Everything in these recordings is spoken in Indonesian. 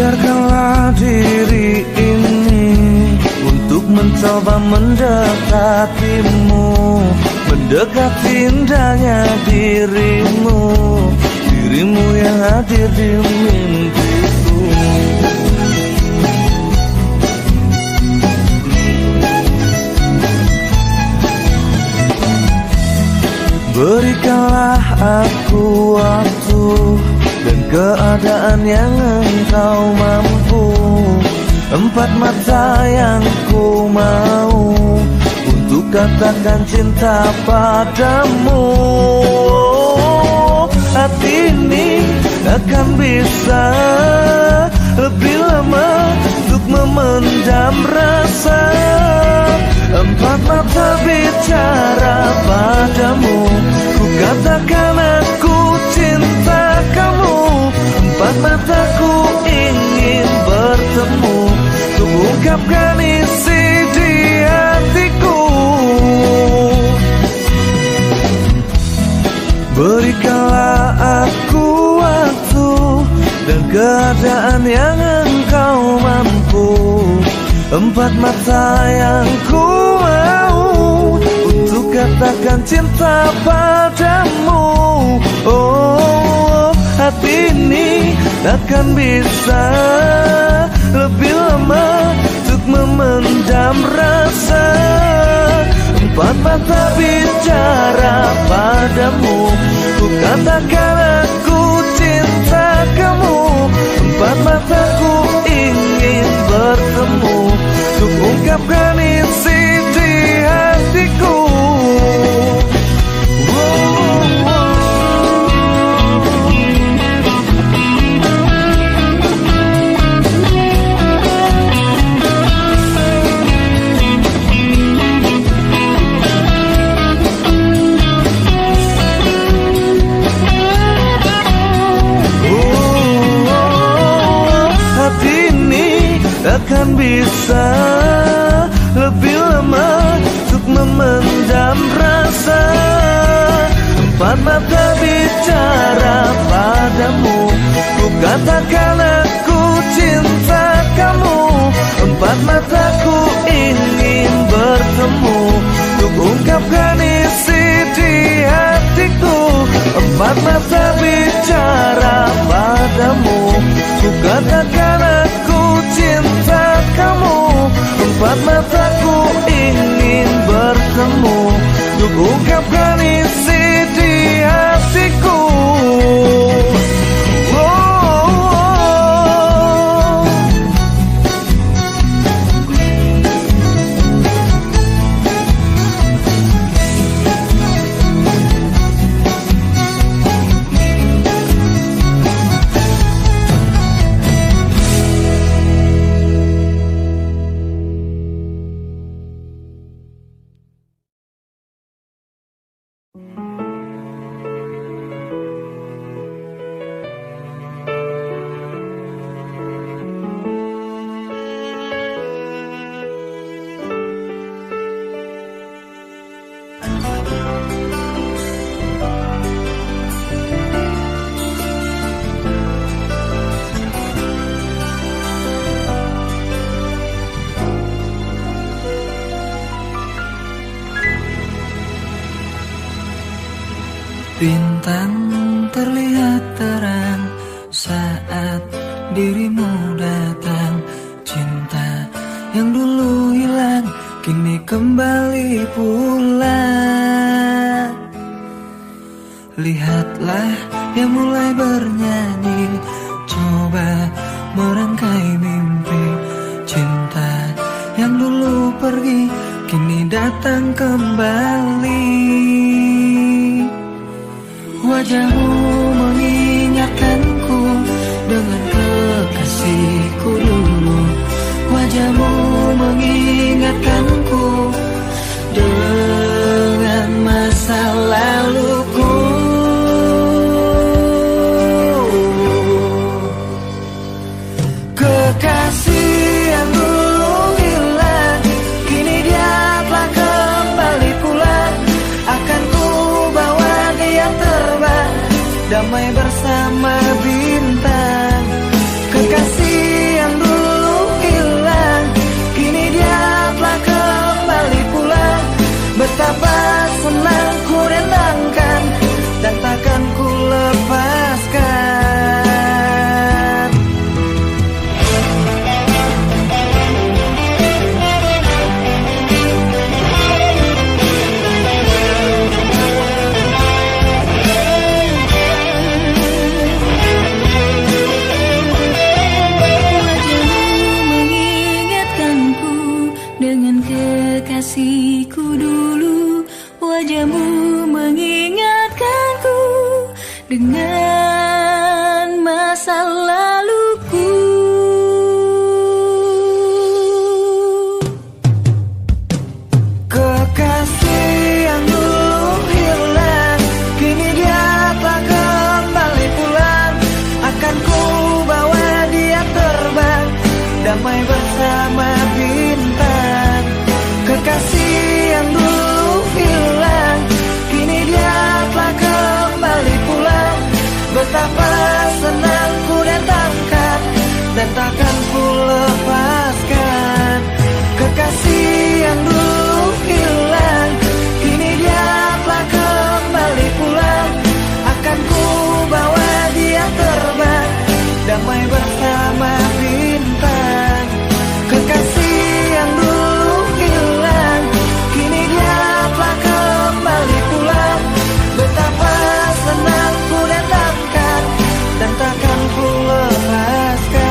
Biarkanlah diri ini untuk mencoba mendekatimu, mendekati indahnya dirimu, dirimu yang hadir di mimpiku. Berikanlah aku waktu dan keadaan yang engkau mampu, empat mata yang ku mau untuk katakan cinta padamu. Hati ini akan bisa lebih lama untuk memendam rasa. Empat mata bicara padamu, ku katakan aku cinta kamu. Empat mataku ingin bertemu, ku ungkapkan isi di hatiku. Berikanlah aku waktu dan keadaan yang engkau mampu, empat mata yang ku mau untuk katakan cinta padamu. Oh, hati ini akan bisa lebih lama untuk memendam rasa. Empat mata bicara padamu, ku katakan aku cinta kamu. Empat mataku ingin bertemu, ku ungkapkan isi di hatiku. Akan bisa lebih lama untuk memendam rasa. Empat mata bicara padamu, ku katakan aku cinta kamu. Empat mataku ingin bertemu, untuk ungkapkan isi di hatiku. Empat mata bicara padamu, ku katakan aku cinta kamu. Empat mataku ingin bertemu, untuk ungkapkan isi di hatiku. Bintang terlihat terang saat dirimu datang. Cinta yang dulu hilang kini kembali pulang. Lihatlah yang mulai bernyanyi, coba merangkai mimpi. Cinta yang dulu pergi kini datang kembali. Wajahmu mengingatkanku dengan kekasihku dulu. Wajahmu mengingatkanku dengan masa laluku. Kekasih yang dulu hilang, kini dia telah kembali pulang. Akan ku bawa dia terbang, damai bersama bintang. Kekasih kekasihku dulu, wajahmu mengingatkanku dengan masa laluku. Kekasih yang dulu hilang, kini dia telah kembali pulang. Akan ku bawa dia terbang, damai bersama bintang. Kekasih yang dulu hilang, kini dia telah kembali pulang. Betapa senang ku datangkan dan takkan ku lepaskan. Kekasih yang dulu hilang, kini dia telah kembali pulang. Akan ku bawa dia terbang, damai bersama bintang. Kekasih yang dulu hilang, kini dia telah kembali pulang. Betapa senang ku datangkan dan takkan ku lepaskan.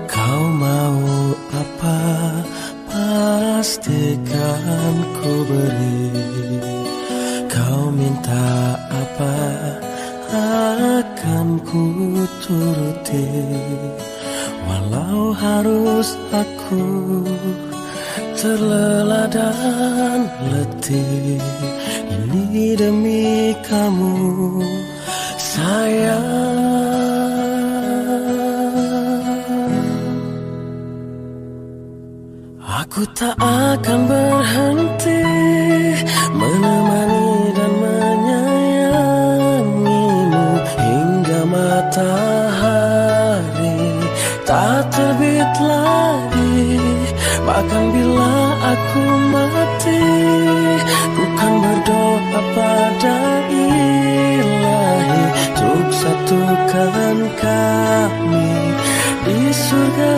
Kau mau apa, pastikan ku beri. Kau minta apa, akan ku turuti. Walau harus aku terlelah dan letih, ini demi kamu sayang. Aku tak akan berhenti menemani dan menyayangimu hingga matahari tak terbit lagi. Bahkan bila aku mati, ku kan berdoa pada Ilahi untuk satukan kami di surga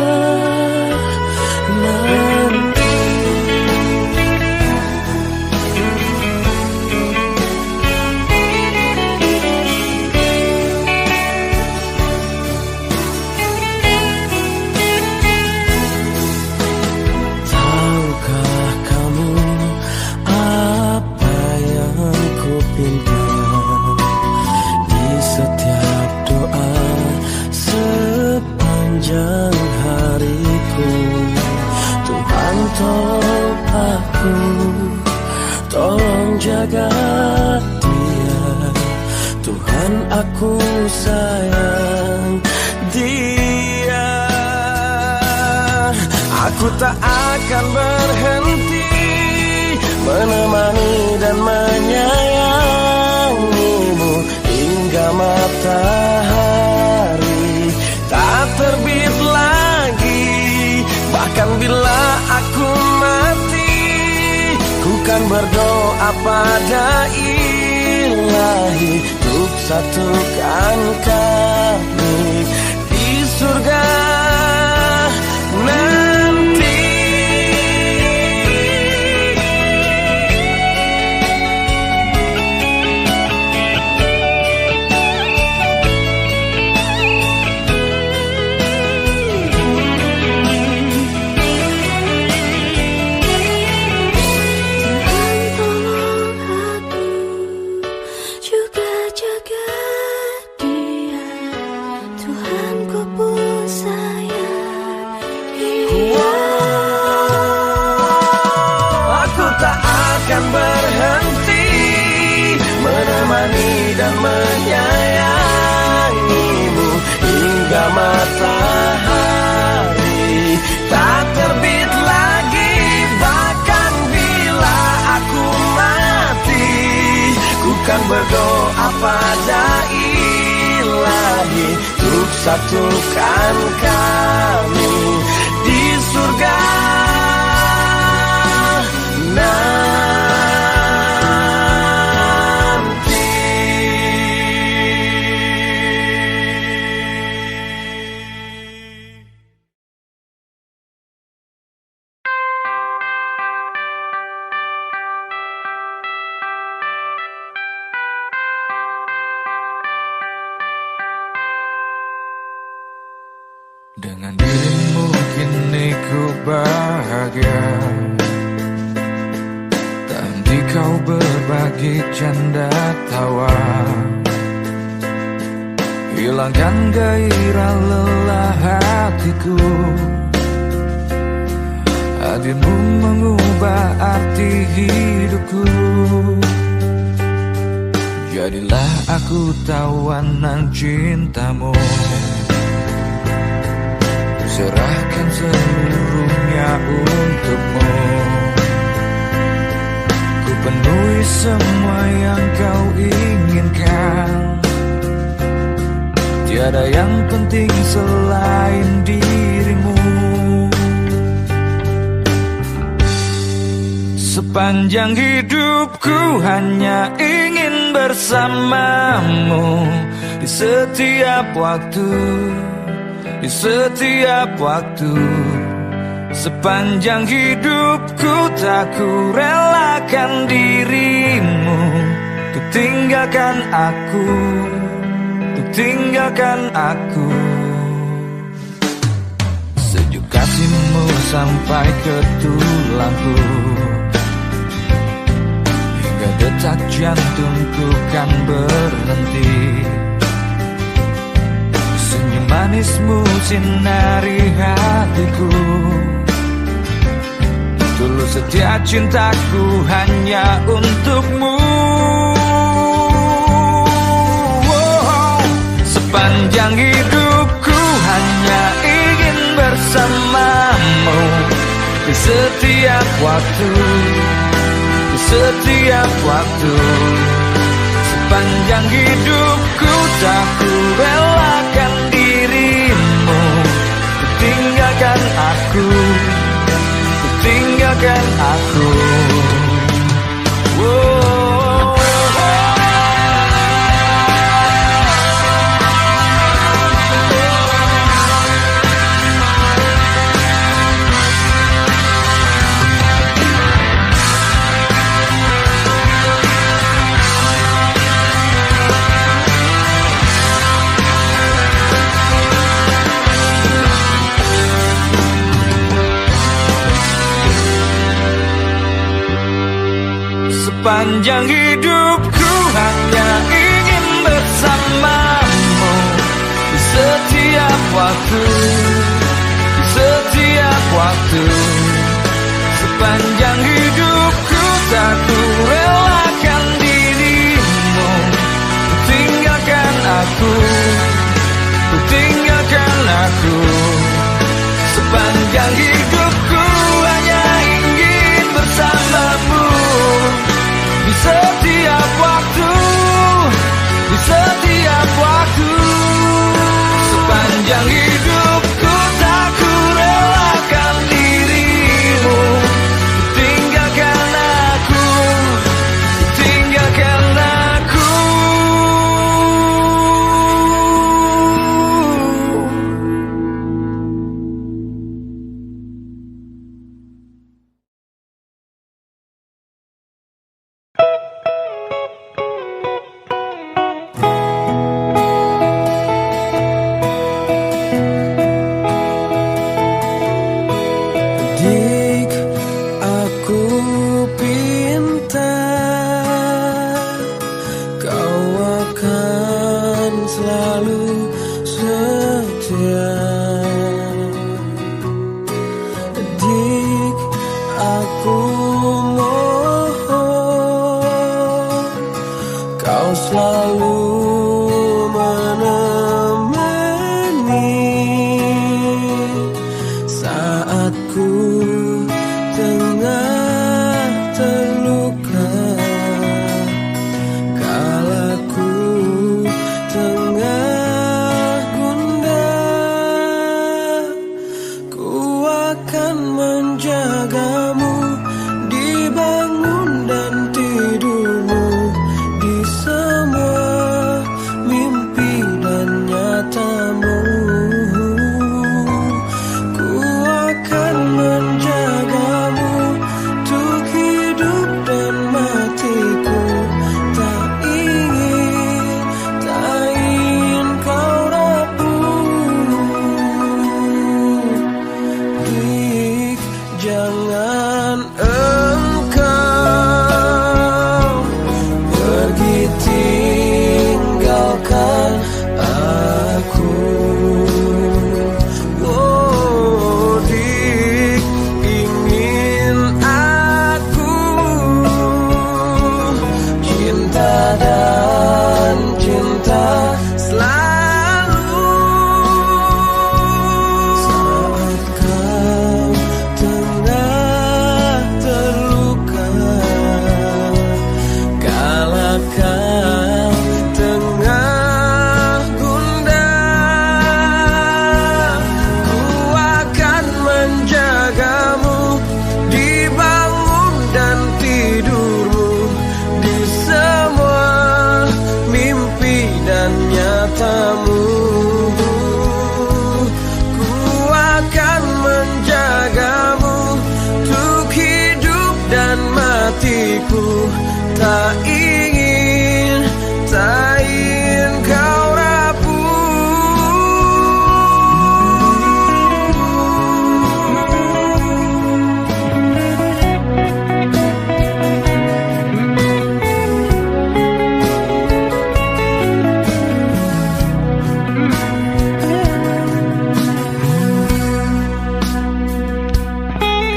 nanti. Tahukah kamu apa yang ku pinta di setiap doa sepanjang hariku? Tuhan tolong aku, tolong jaga dia. Tuhan aku sayang dia. Aku tak akan berhenti menemani dan menyayangimu hingga matahari tak terbit lagi. Bahkan bila aku mati, ku kan berdoa pada Ilahi untuk satukan kami di surga nanti. Berhenti menemani dan menyayangimu hingga matahari tak terbit lagi. Bahkan bila aku mati, ku kan berdoa pada Ilahi untuk satukan kami di surga nanti. Dengan dirimu kini ku bahagia. Tak henti kau berbagi canda tawa, hilangkan gairah lelah hatiku. Hadirmu mengubah arti hidupku. Jadilah aku tawanan cintamu. Serahkan seluruhnya untukmu. Ku penuhi semua yang kau inginkan. Tiada yang penting selain dirimu. Sepanjang hidupku hanya ingin bersamamu. Di setiap waktu, di setiap waktu. Sepanjang hidupku tak ku relakan dirimu. Untuk tinggalkan aku, untuk tinggalkan aku. Sejuk kasihmu sampai ke tulangku. Hingga detak jantungku kan berhenti. Senyum manismu sinari hatiku. Tulus setia cintaku hanya untukmu. Sepanjang hidupku hanya ingin bersamamu. Di setiap waktu, di setiap waktu. Sepanjang hidupku tak ku relakan dirimu. Ku tinggalkan aku, ku tinggalkan aku. Sepanjang hidupku hanya ingin bersamamu. Di setiap waktu, di setiap waktu. Sepanjang hidupku tak ku relakan dirimu. Ku tinggalkan aku, ku tinggalkan aku. Sepanjang hidupku hanya ingin bersamamu. Di setiap waktu, di setiap waktu. Sepanjang hidupku tak ku relakan dirimu. Ku tinggalkan aku, ku tinggalkan aku. Dibangun dan tidurmu di semua kau tengah gundah, ku akan menjagamu di bangun dan tidurmu, di semua mimpi dan nyatamu. Ku akan menjagamu untuk hidup dan matiku. Tak ingin kau rapuh.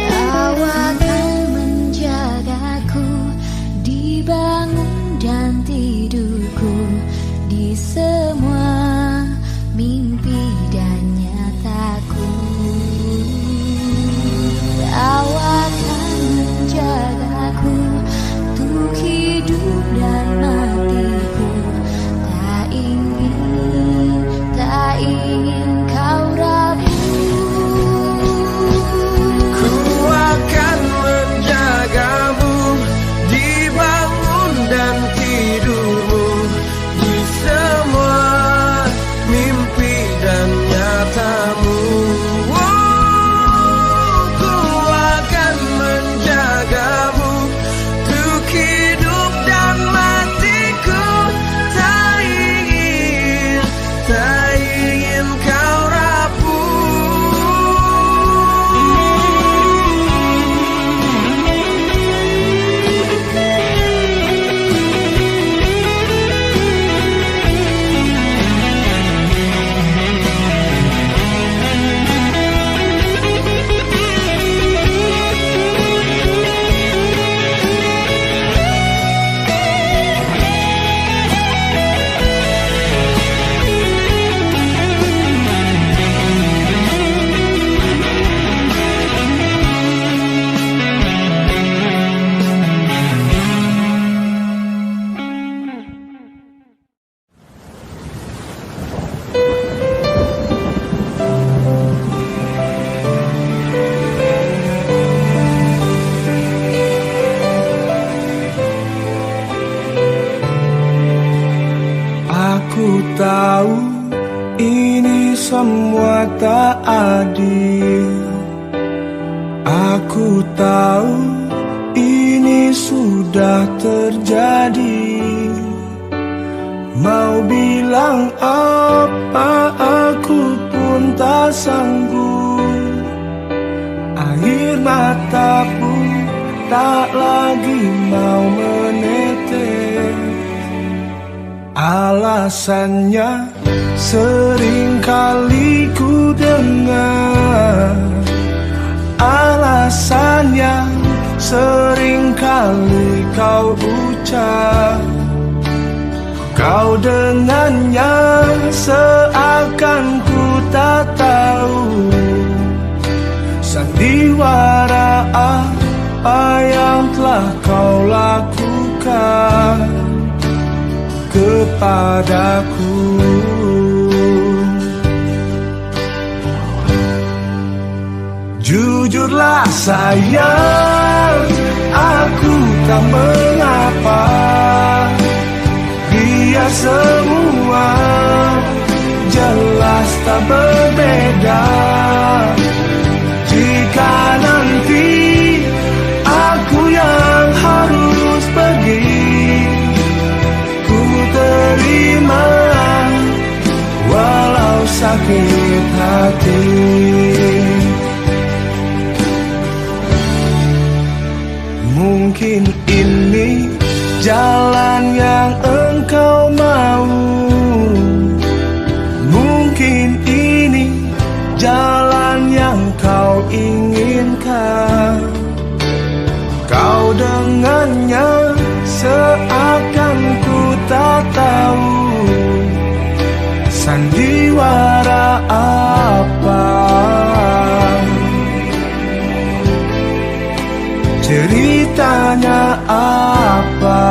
Kau akan menjagaku di bangun dan tidurku, di semua mimpi dan nyataku. Kau akan menjagaku untuk hidup dan matiku. Tak ingin kau rapuh. Ku akan menjagamu di bangun dan tidurmu, di semua mimpi dan nyatamu. Ku akan menjagamu untuk hidup dan matiku. Tak ingin kau rapuh. Aku tahu ini semua tak adil. Aku tahu ini sudah terjadi. Mau bilang apa aku pun tak sanggup. Air mata pun tak lagi mau menetes. Alasannya sering kali ku dengar, alasannya sering kali kau ucap. Kau dengannya seakan ku tak tahu sandiwara apa yang telah kau lakukan kepadaku. Jujurlah sayang, aku tak mengapa. Biar semua jelas tak berbeda. Jika nanti aku yang harus pergi, ku terima walau sakit hati. Mungkin ini jalan yang engkau mau, mungkin ini jalan yang kau inginkan. Kau dengannya seakan ku tak tahu sandiwara apa, ceritanya apa.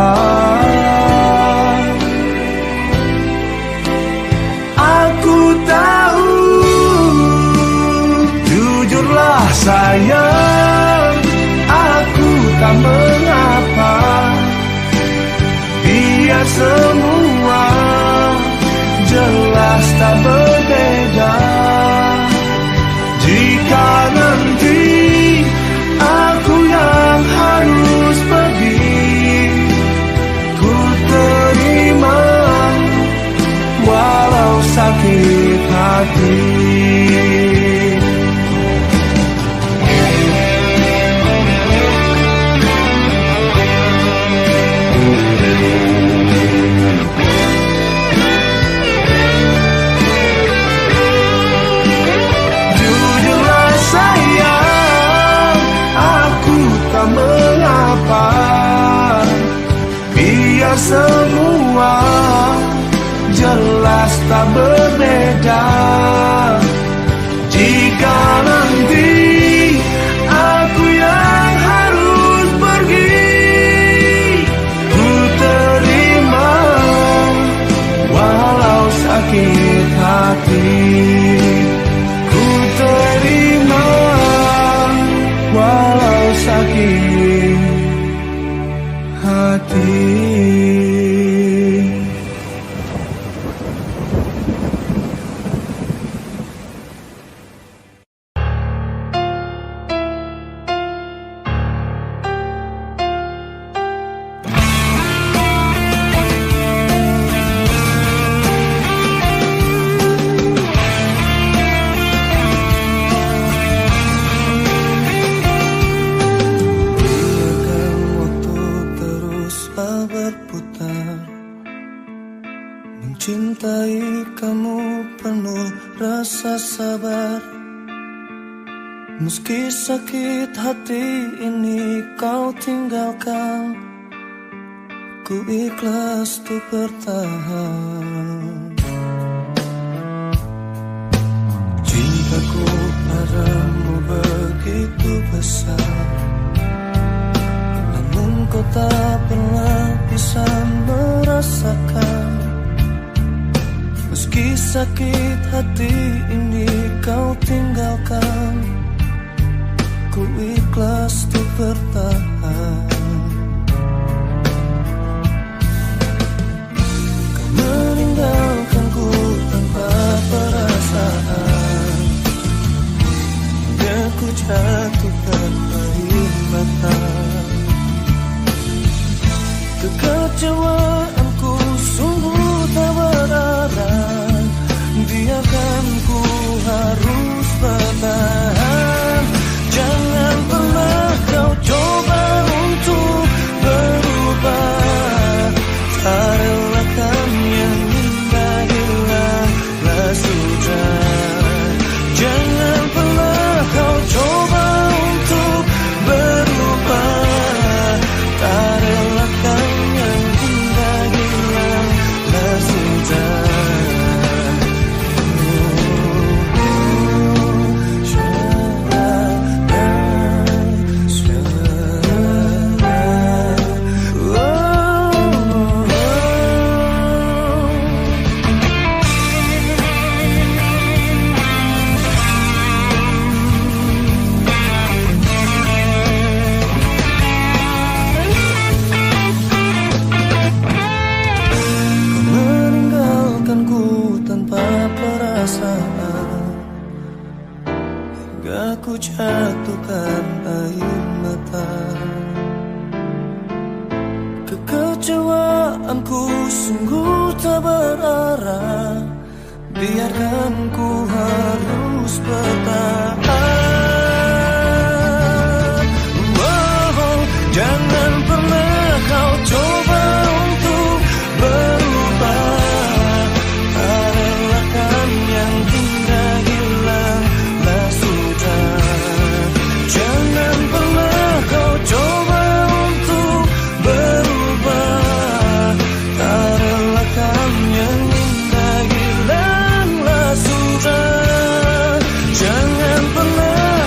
biar semua jelas tak berbeda. Jika nanti aku yang harus pergi, ku terima walau sakit hati. Ku terima walau sakit hati. Mencintai kamu penuh rasa sabar. Meski sakit hati ini kau tinggalkan, ku ikhlas untuk bertahan. Cintaku padamu begitu besar, namun kau tak pernah bisa merasakan. Meski sakit hati ini kau tinggalkan, ku ikhlas untuk bertahan. Kau meninggalkanku tanpa perasaan, hingga ku jatuhkan air mata. Kekecewaanku sungguh tak berarti, biarkan ku harus bertahan. Jangan pernah kau coba untuk berubah, tak relakan yang indah hilanglah sudah. Jangan pernah kau coba untuk berubah, tak relakan yang indah hilanglah sudah. Hingga ku jatuhkan air mata. Kekecewaanku sungguh tak berarah, biarkan ku harus bertahan. Jangan pernah kau coba untuk berubah, tak relakan yang indah hilanglah sudah. Jangan pernah kau coba untuk berubah, tak relakan yang indah hilanglah sudah. Jangan pernah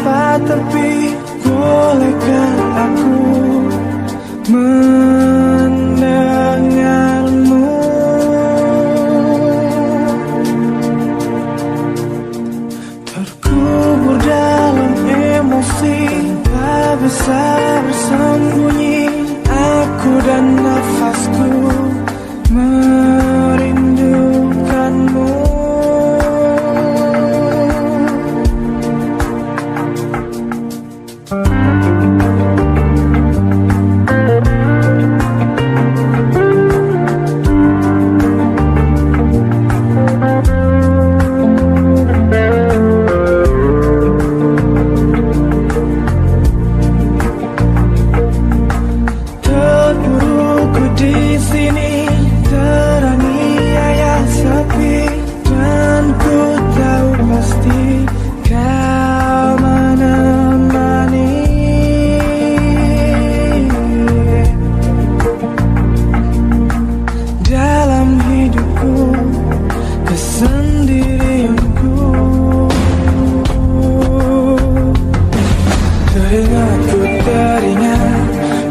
tanpa tepi. Bolehkah aku mendengarmu? Terkubur dalam emosi, tak bisa bersembunyi. Aku dan nafasku merindukanmu.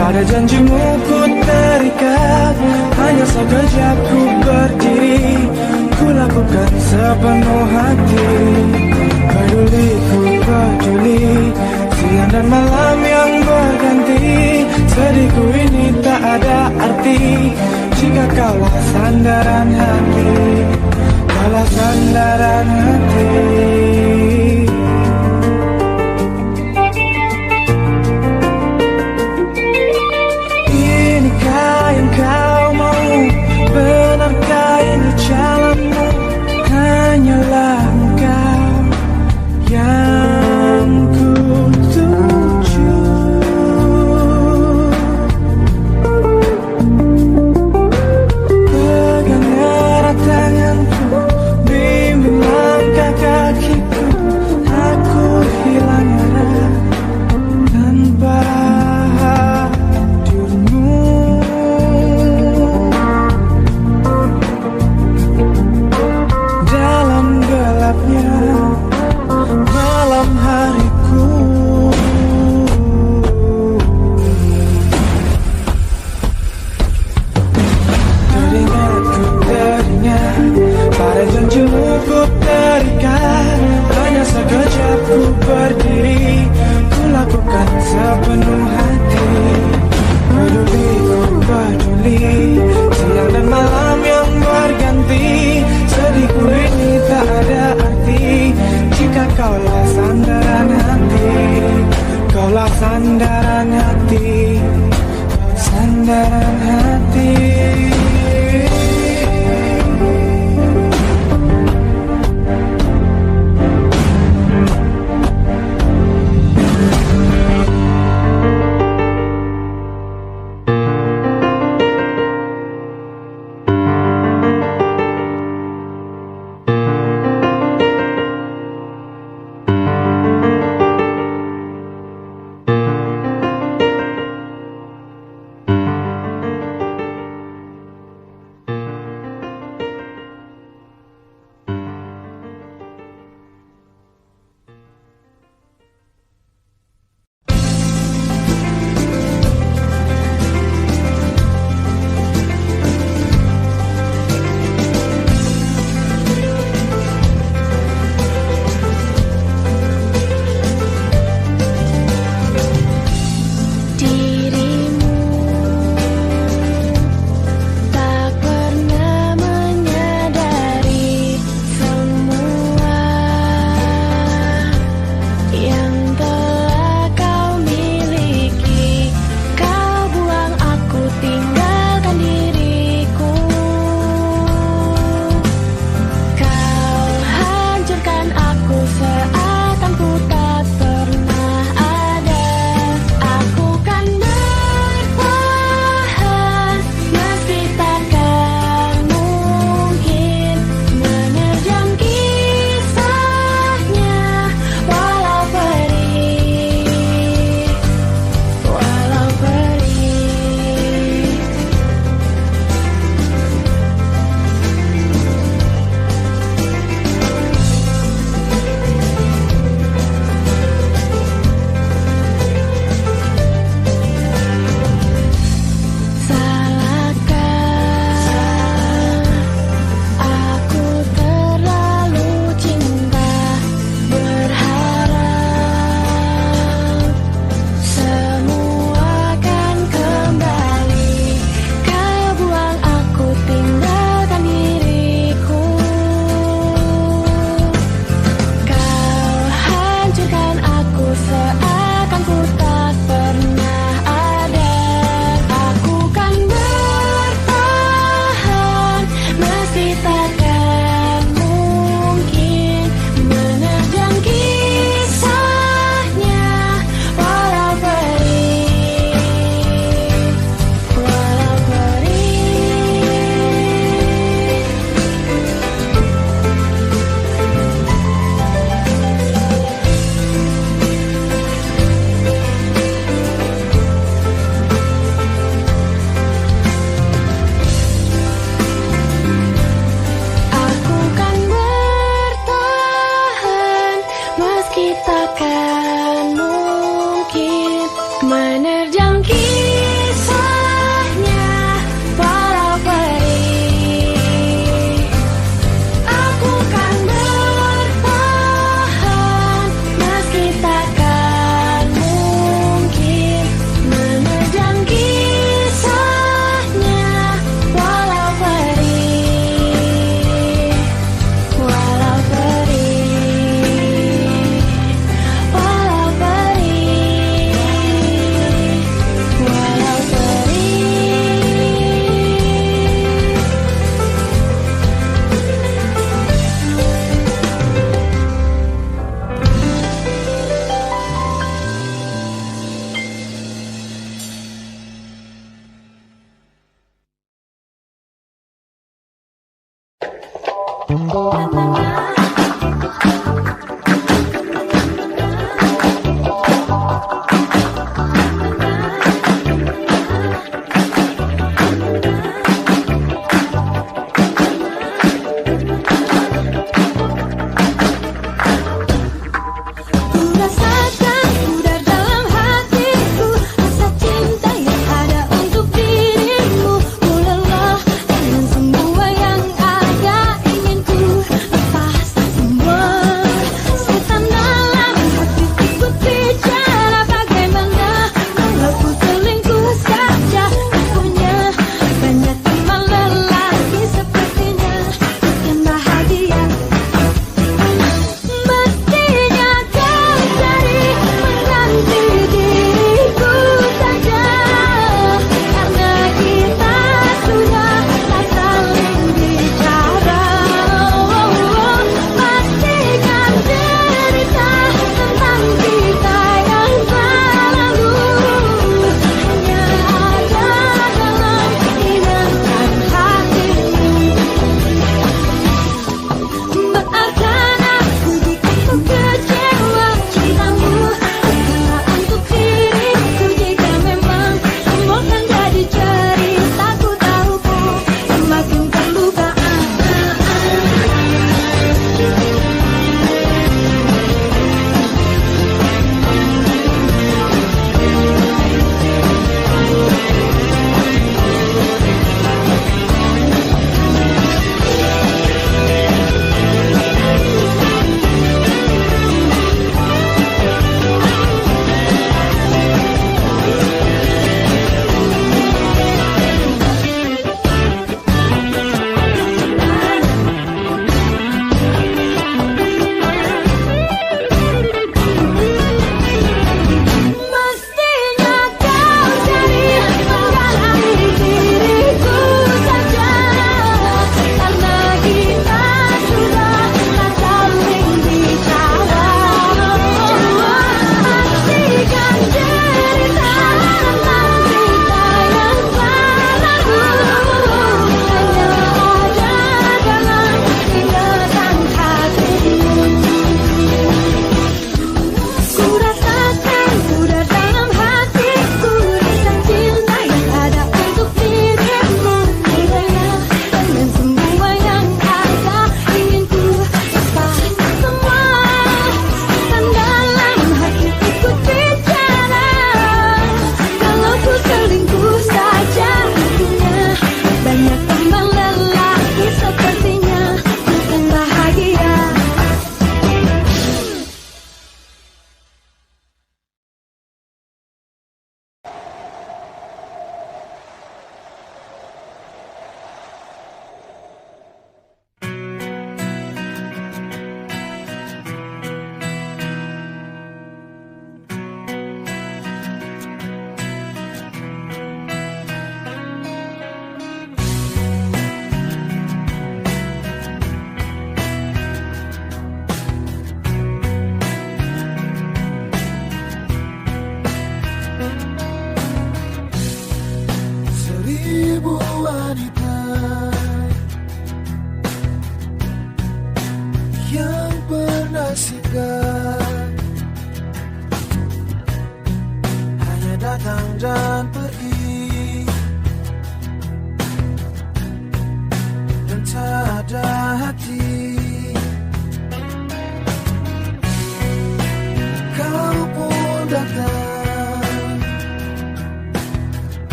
Pada janjimu ku terikat, hanya sekejap ku berdiri. Ku lakukan sepenuh hati, peduli ku peduli. Siang dan malam yang berganti, sedihku ini tak ada arti jika kaulah sandaran hati, kaulah sandaran hati. Kau mau, benarkah ini jalanmu? Hanyalah engkau yang ku tuju. Peganglah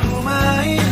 Ku main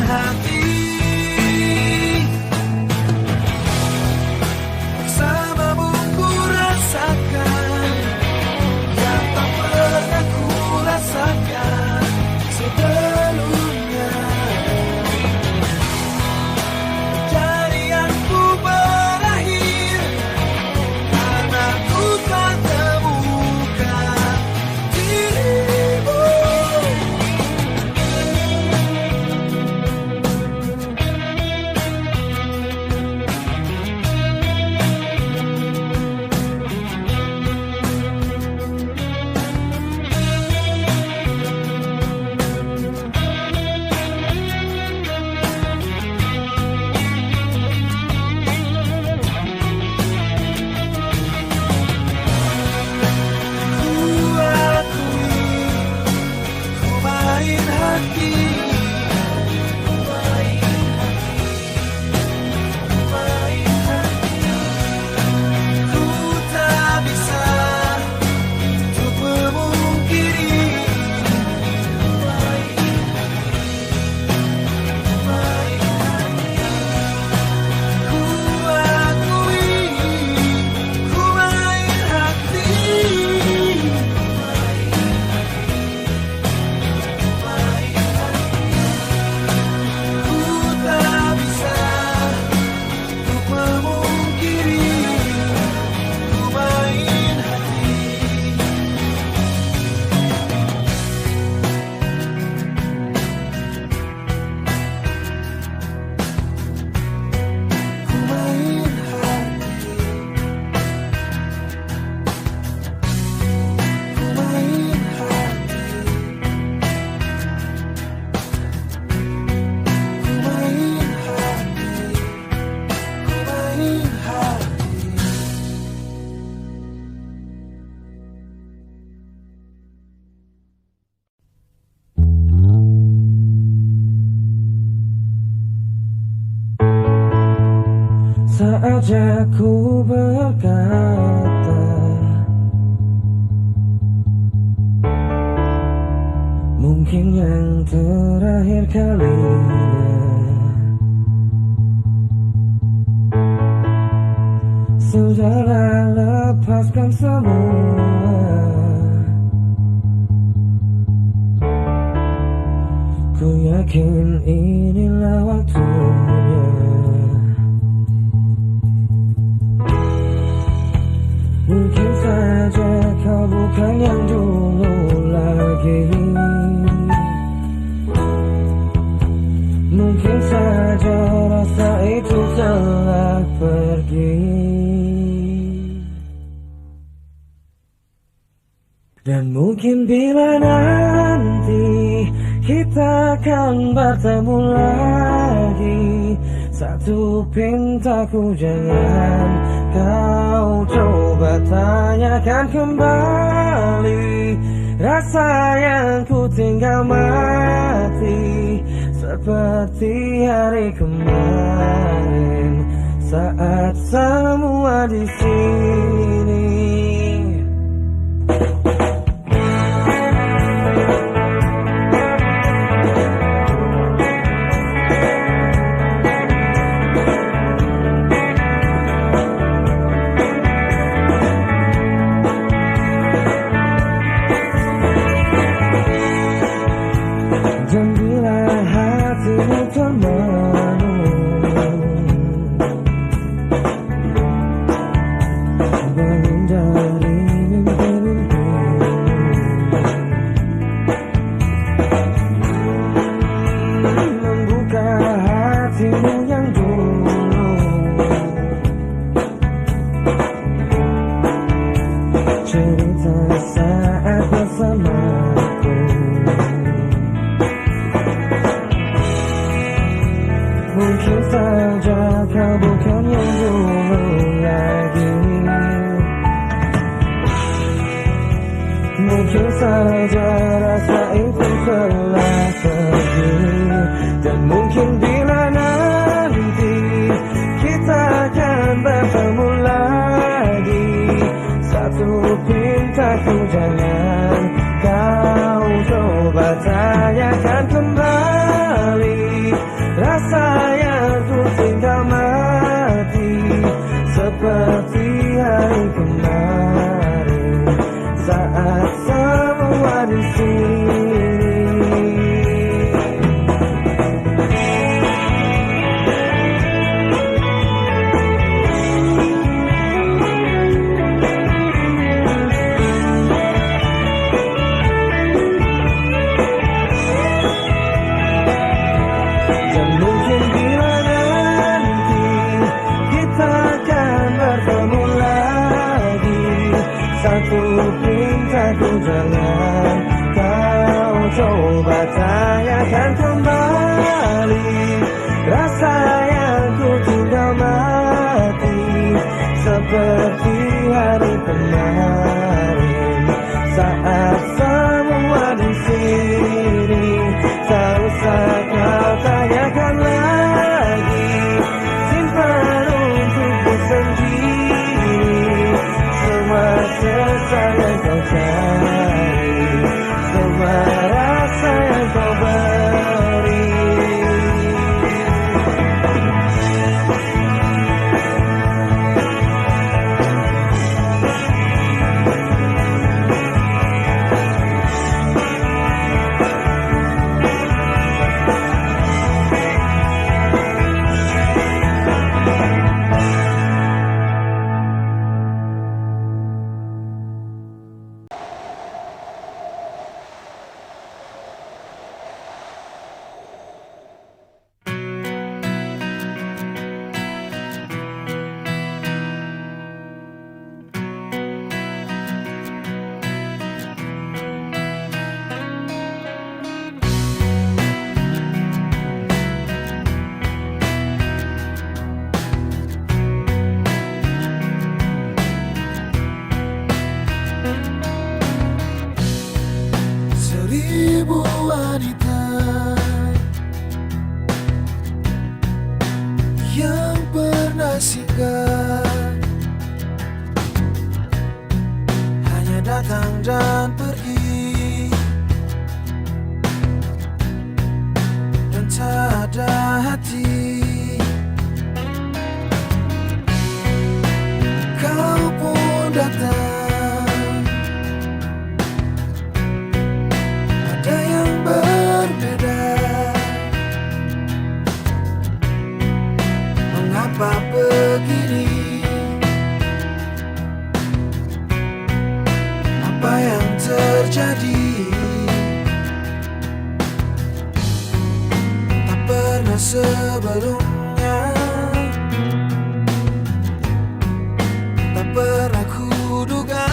saja ku berkata, mungkin yang terakhir kalinya. Sudahlah, lepaskan semua. Ku yakin inilah waktunya. Mungkin saja kau bukan yang dulu lagi. Mungkin saja rasa itu telah pergi. Dan mungkin bila nanti kita akan bertemu lagi, satu pintaku jangan kau coba tanyakan kembali. Rasa yang ku tinggal mati seperti hari kemarin saat semua di sini. Dan bila hatimu termenung, bangun dari mimpi-mimpi, membuka hatimu yang dulu, cerita saat bersamaku. Mungkin saja kau bukan yang dulu lagi. Mungkin saja rasa itu telah pergi. Dan mungkin bila nanti kita akan bertemu lagi, satu pintaku jangan kau coba tanyakan kembali. Rasa yang ku tinggal mati seperti hari kemarin saat semua di sini. Dan mungkin bila nanti kita akan bertemu lagi, satu pintaku jangan kau coba tanyakan kembali. Rasa yang ku tinggal mati seperti hari kemarin saat semua di sini. Tak usah kau tanyakan lagi, simpan untukku sendiri. Semua sesak yang kau cari, semua rasa yang kau beri. terjadi. Tak pernah sebelumnya, tak pernah kuduga.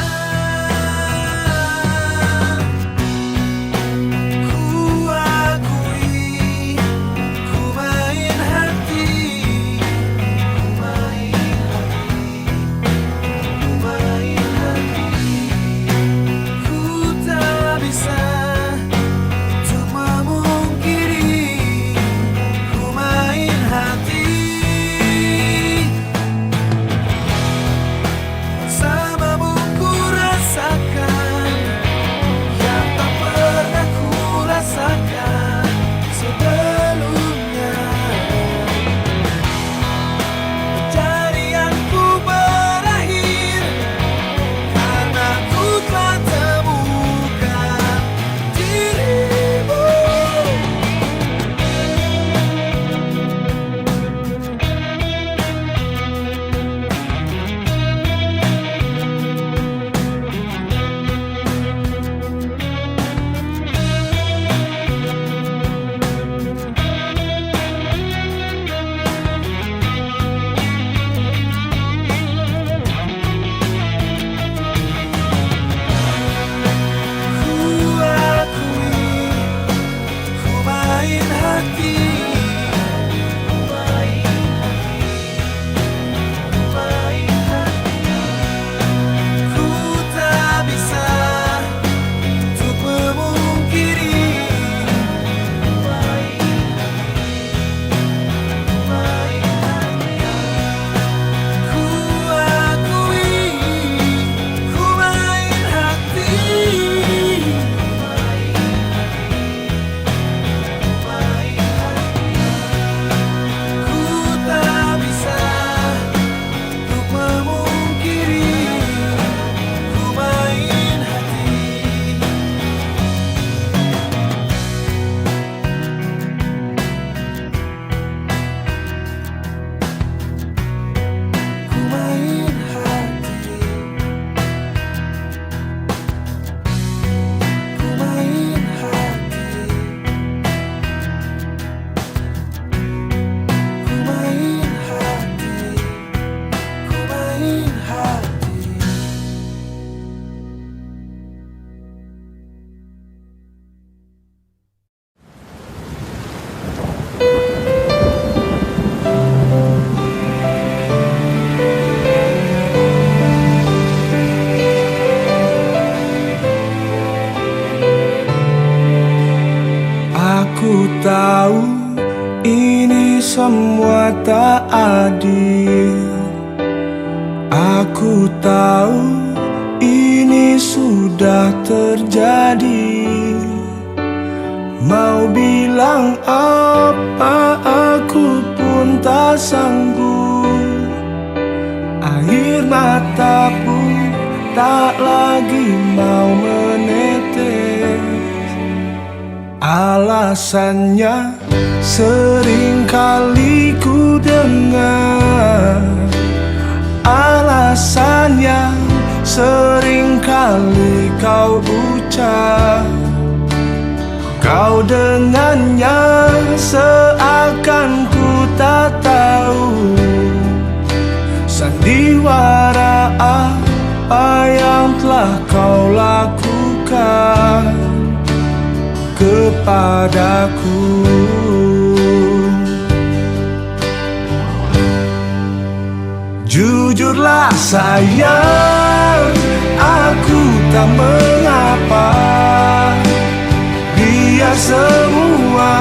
Aku tahu ini semua tak adil. Aku tahu ini sudah terjadi. Mau bilang apa aku pun tak sanggup. Air mata pun tak lagi mau menetes. Alasannya sering kali ku dengar, alasannya sering kali kau ucap. Kau dengannya seakan ku tak tahu sandiwara apa yang telah kau lakukan kepadaku. Jujurlah sayang, aku tak mengapa. Biar semua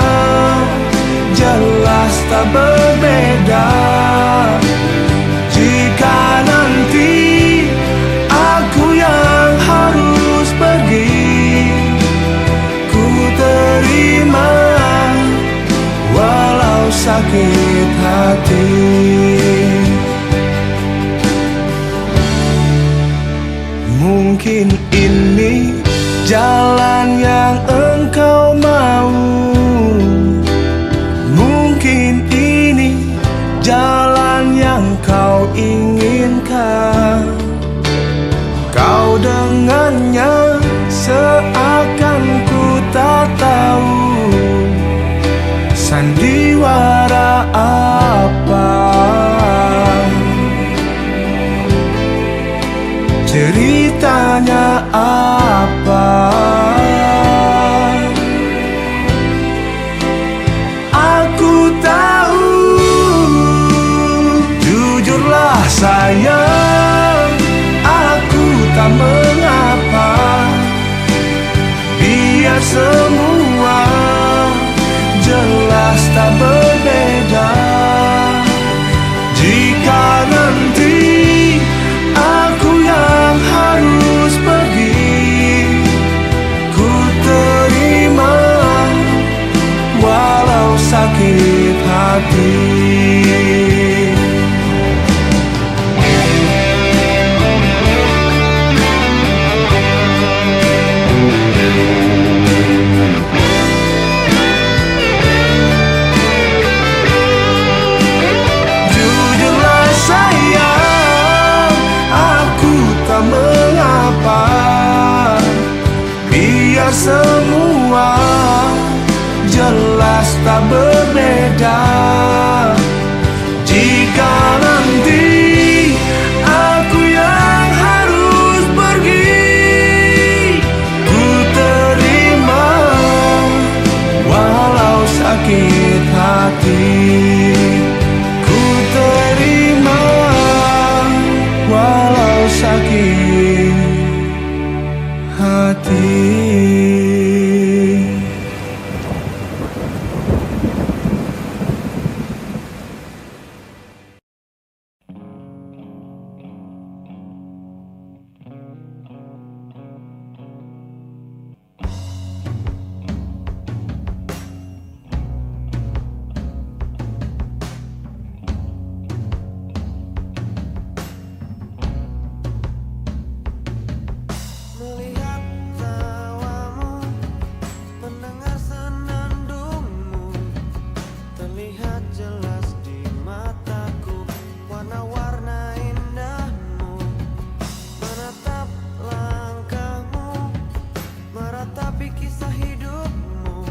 jelas tak berbeda. Jika nanti aku yang harus pergi, ku terima walau sakit hati. Mungkin ini jalan yang engkau mau, mungkin ini jalan yang kau inginkan. Kau dengannya ceritanya apa. Aku tahu, jujurlah sayang, aku tak mengapa. Biar semua jelas tak berbeda. Jika nanti aku yang harus pergi, ku terima walau sakit hati. Jujurlah sayang, aku tak mengapa. Biar semua jelas tak berbeda. Jika nanti aku yang harus pergi, ku terima walau sakit hati. Ku terima walau sakit hati. Melihat tawamu, mendengar senandungmu, terlihat jelas di mataku warna-warna indahmu. Menatap langkahmu, meratapi kisah hidupmu,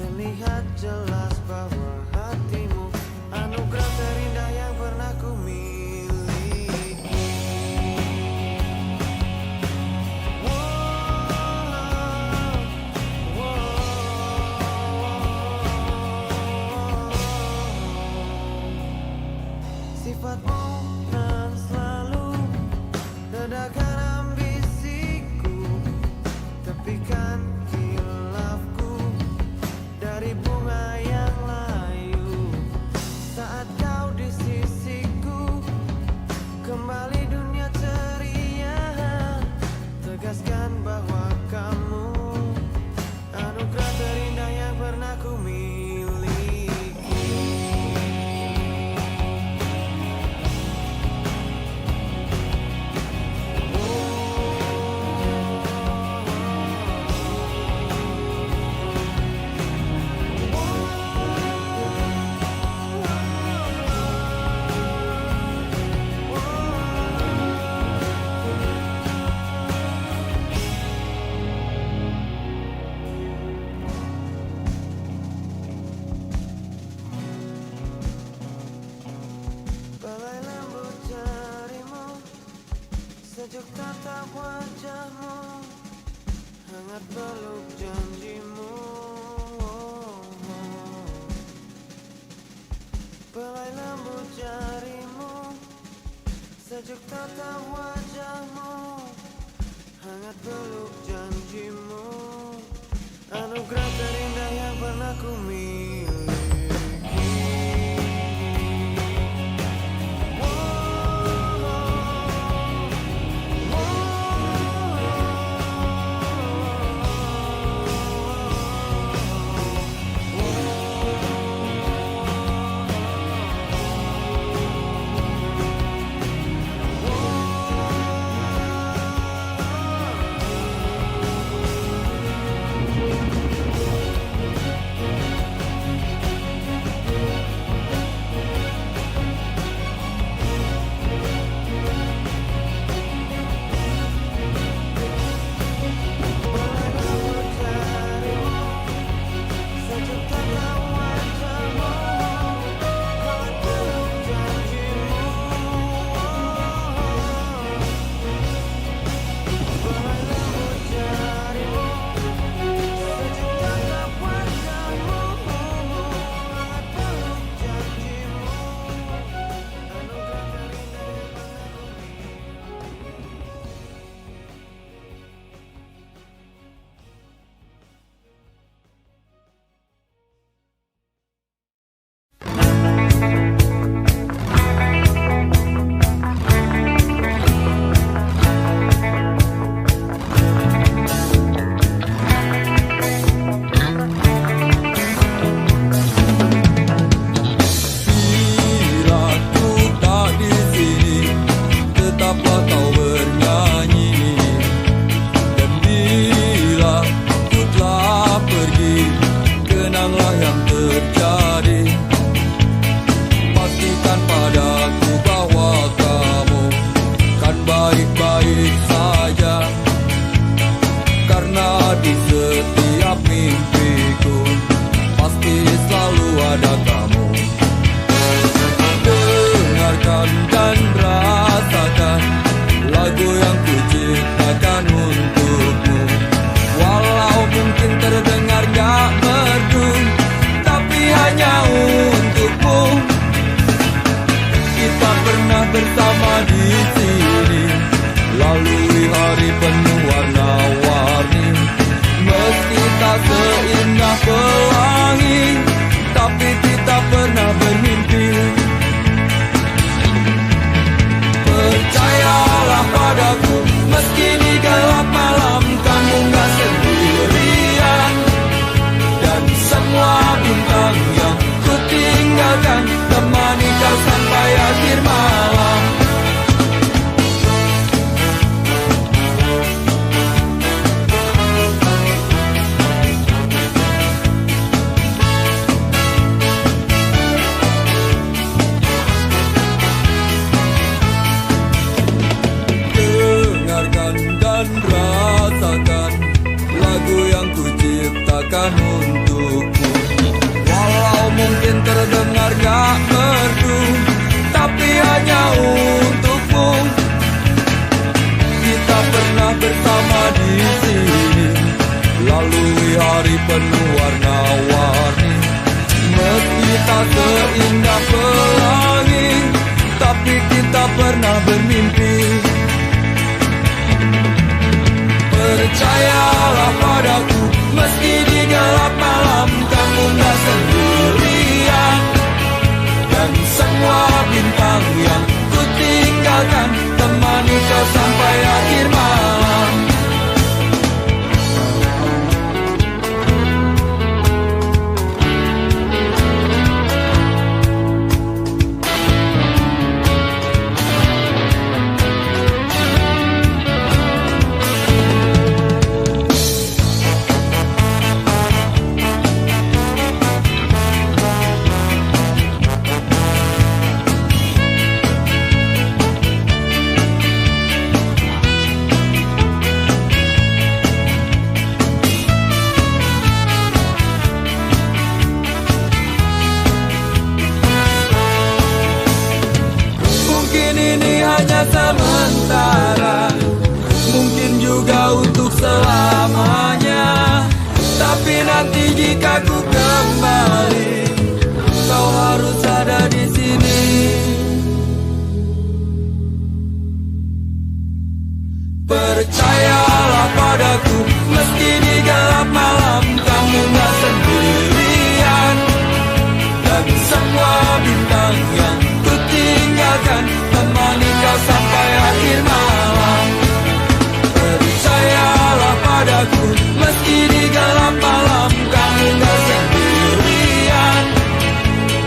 terlihat jelas bahwa hatimu anugerah terindah yang pernah ku miliki. Sifatmu nan selalu redakan ambisiku, tepikan khilafku dari bunga yang layu. Saat kau di sisiku, kembali dunia ceria, tegaskan bahwa kamu anugerah terindah yang pernah ku miliki. Balai lembut jarimu, sejuk tatap wajahmu, hangat peluk janjimu. Balai lembut jarimu, sejuk tatap wajahmu, hangat peluk janjimu, anugerah terindah yang pernah ku miliki. akan untukmu. Walau mungkin terdengar gak merdu, tapi hanya untukmu. Kita pernah bersama di sini, lalui hari penuh warna-warni. Meski tak seindah pelangi, tapi kita pernah bermimpi. Percayalah padaku, meski di gelap malam kamu gak sendirian. Dan semua bintang yang ku tinggalkan temani kau sampai akhir malam. Hanya sementara, mungkin juga untuk selamanya. Tapi nanti jika ku kembali, kau harus ada di sini. Percayalah padaku, meski di gelap malam kamu gak sendirian. Dan semua bintang yang ku tinggalkan temani kau sampai akhir malam. Percayalah padaku, meski di gelap malam kamu gak sendirian.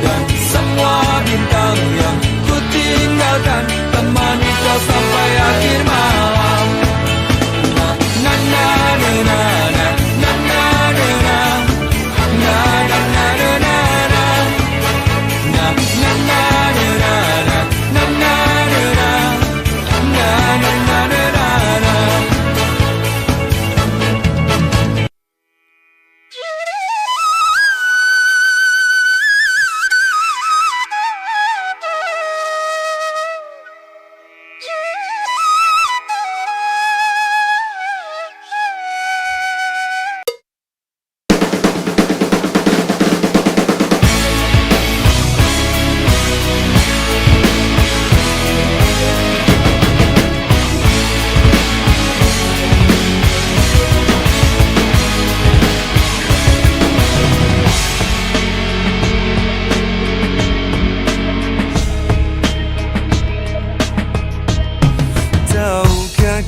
Dan semua bintang yang ku tinggalkan temani kau sampai akhir malam. Na na na na na na na na na na na na na na na na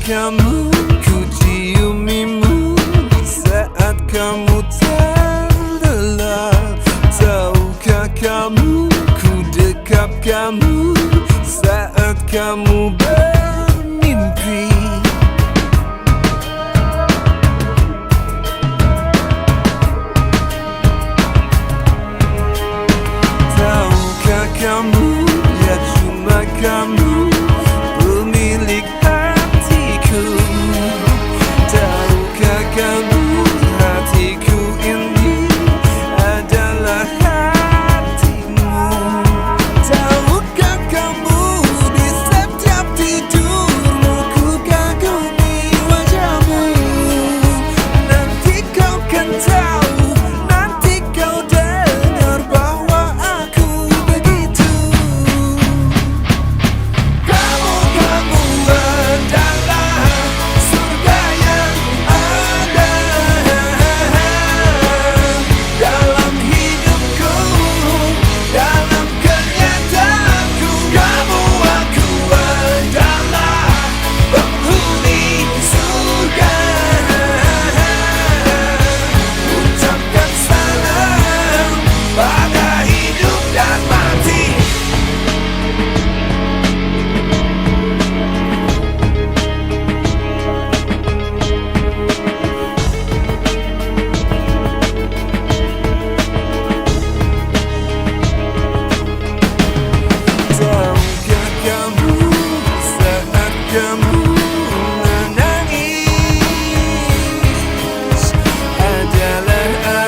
kamu, ku ciumimu saat kamu terlelap. Tahukah kamu, ku dekap kamu saat kamu bermimpi. Tahukah kamu, ya cuma kamu pemilik hatiku. Tahukah kamu, hatiku ini adalah hatimu. Tahukah kamu, di setiap tidurmu ku kagumi wajahmu. Nanti kau kan tahu, nanti kau dengar bahwa aku begitu. Kamu adalah surga yang ada dalam hidupku, dalam kenyataanku. Kamu, aku adalah penghuni surga. Ucapkan salam pada hidup dan mati. Tahukah kamu, saat kamu menangis adalah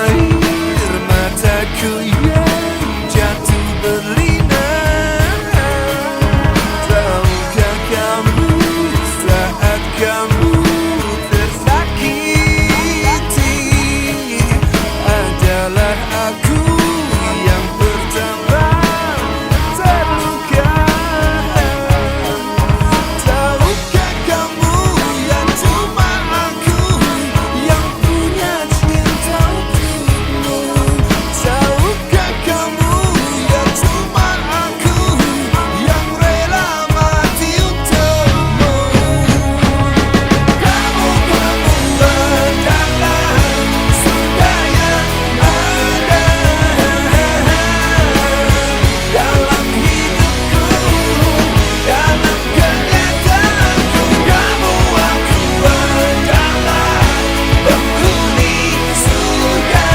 kamu tersakiti adalah aku yang pertama terluka. Tahukah kamu yang cuma aku yang punya cinta untukmu? Tahukah kamu yang cuma aku yang rela mati untukmu? Kamu adalah surga yang ada dalam hidupku, dalam kenyataanku. Kamu aku adalah penghuni surga.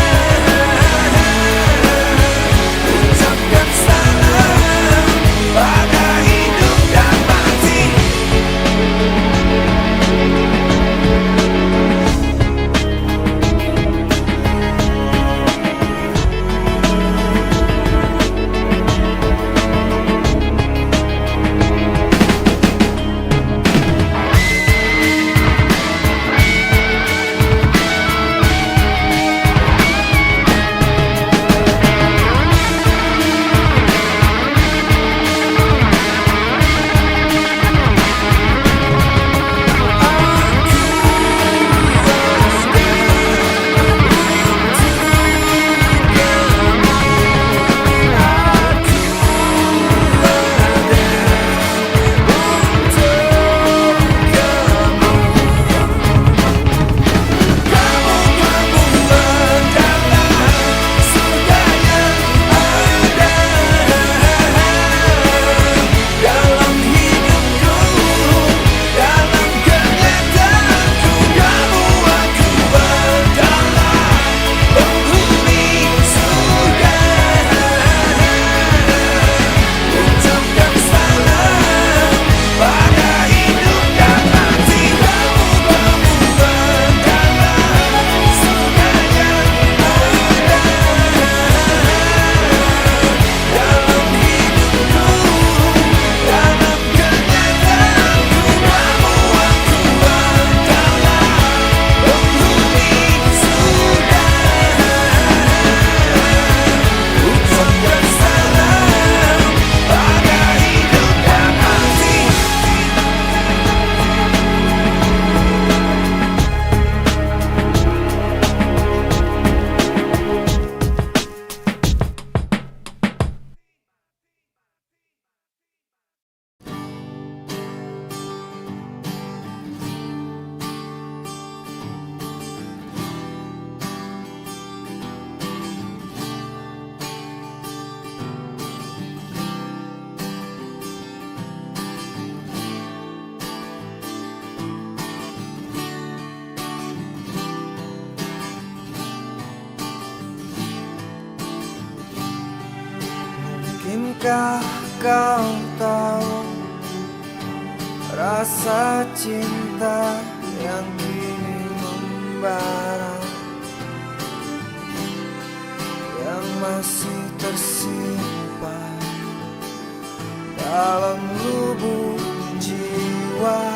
Ucapkan salam pada hidup dan mati. Mungkinkah kau tahu rasa cinta yang kini membara, yang masih tersimpan dalam lubuk jiwa?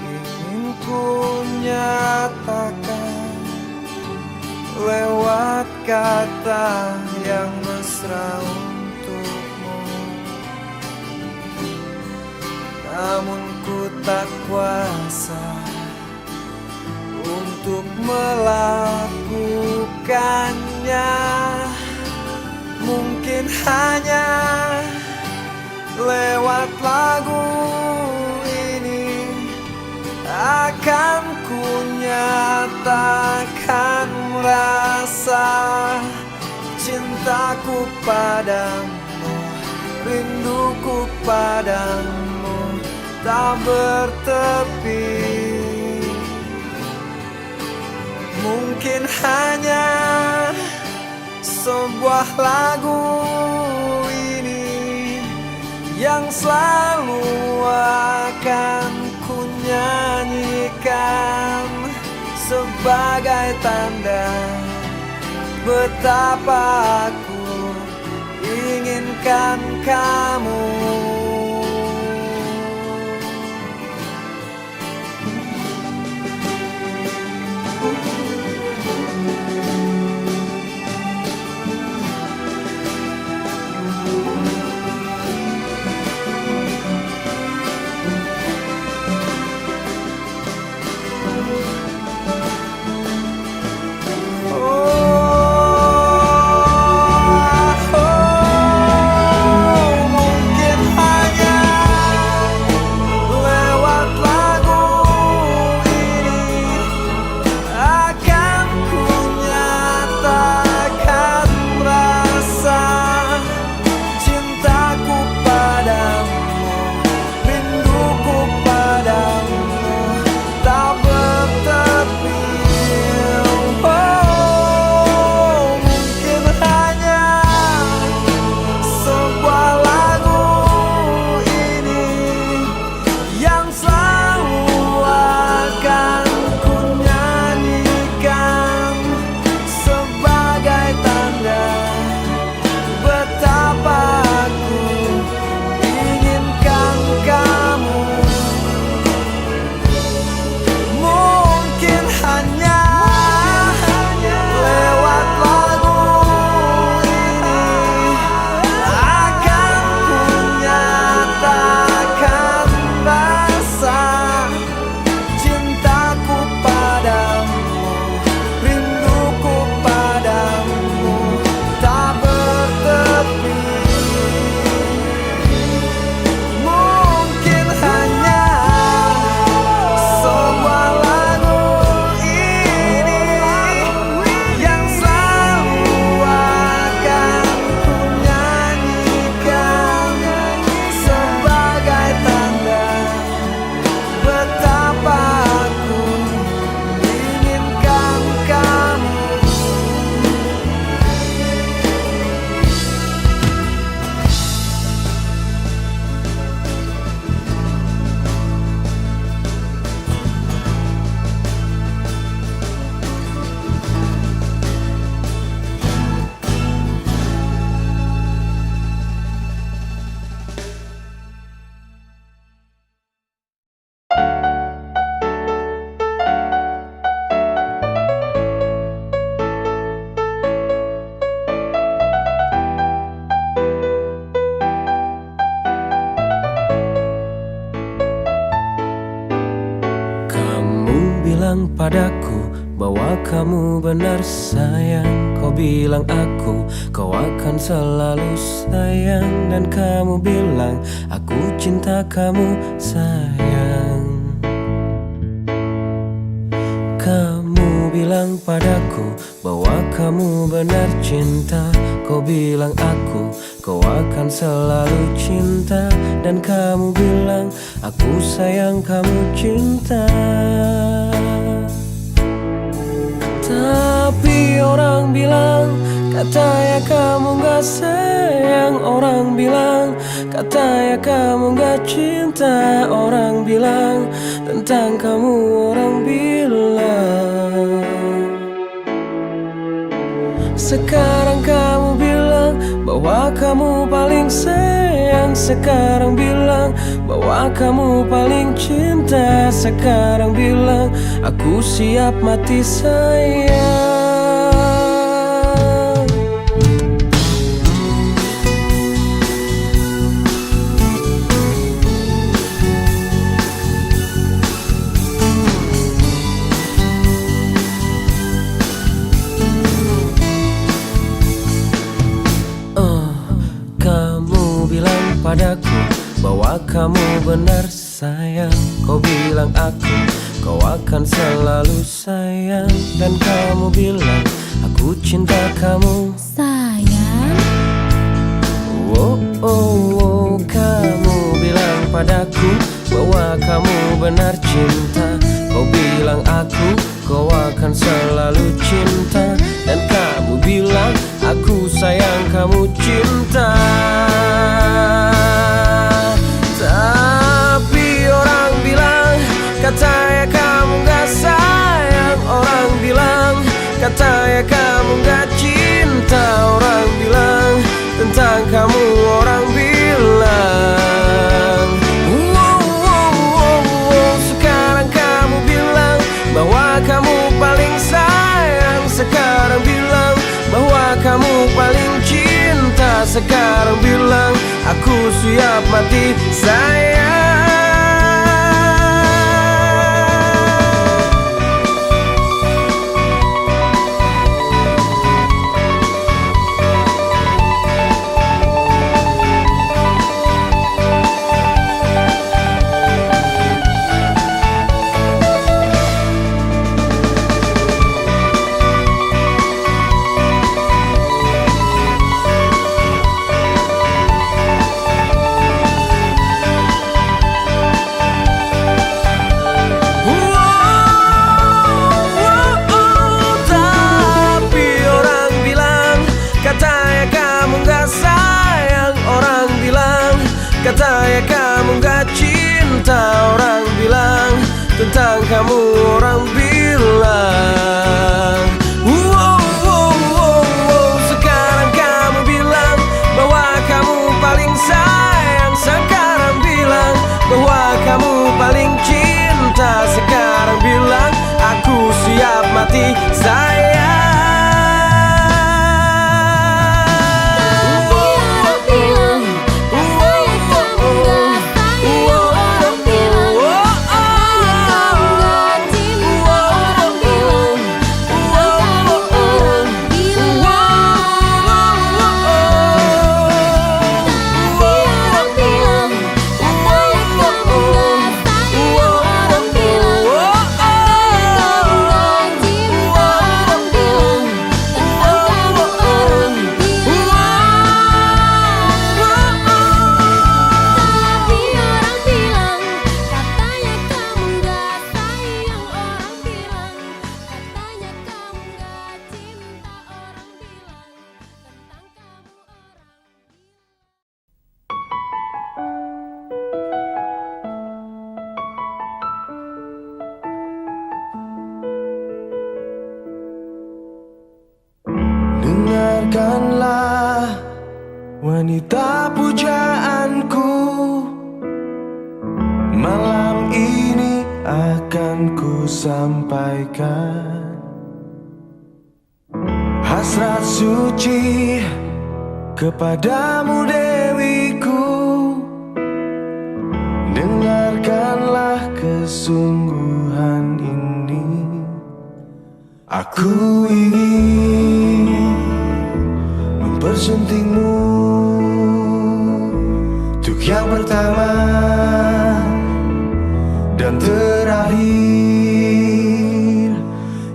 Ingin ku nyatakan lewat kata yang mesra untukmu, namun ku tak kuasa untuk melakukannya. Mungkin hanya lewat lagu ini akan ku nyatakan rasa cintaku padamu, rinduku padamu tak bertepi. Mungkin hanya sebuah lagu ini yang selalu akan ku nyanyikan sebagai tanda betapa aku inginkan kamu. bilang padaku bahwa kamu benar sayang. Kau bilang kau akan selalu sayang. Dan kamu bilang aku cinta kamu sayang. Kamu bilang padaku bahwa kamu benar cinta. Kau bilang kau akan selalu cinta. Dan kamu bilang aku sayang kamu cinta. Tapi orang bilang katanya kamu gak sayang. Orang bilang katanya kamu gak cinta. Orang bilang tentang kamu, orang bilang. Sekarang kamu bilang bahwa kamu paling sayang. Sekarang bilang bahwa kamu paling cinta. Sekarang bilang aku siap mati sayang. Padaku bahwa kamu benar sayang. Kau bilang kau akan selalu sayang. Dan kamu bilang aku cinta kamu sayang. Oh, oh, oh. Kamu bilang padaku bahwa kamu benar cinta. Kau bilang kau akan selalu cinta. Dan kamu bilang aku sayang kamu cinta. Tapi orang bilang katanya kamu gak sayang. Orang bilang katanya kamu gak cinta. Orang bilang tentang kamu, orang bilang. Sekarang kamu bilang bahwa kamu paling sayang. Sekarang bilang bahwa kamu paling cinta. Sekarang bilang aku siap mati sayang. Katanya kamu gak cinta. Orang bilang tentang kamu, orang bilang. Sekarang kamu bilang bahwa kamu paling sayang. Sekarang bilang bahwa kamu paling cinta. Sekarang bilang aku siap mati sayang. Dengarkanlah wanita pujaanku. Malam ini akan ku sampaikan hasrat suci kepadamu Dewiku. Dengarkanlah kesungguhan ini. Ku ingin mempersuntingmu untuk yang pertama dan terakhir.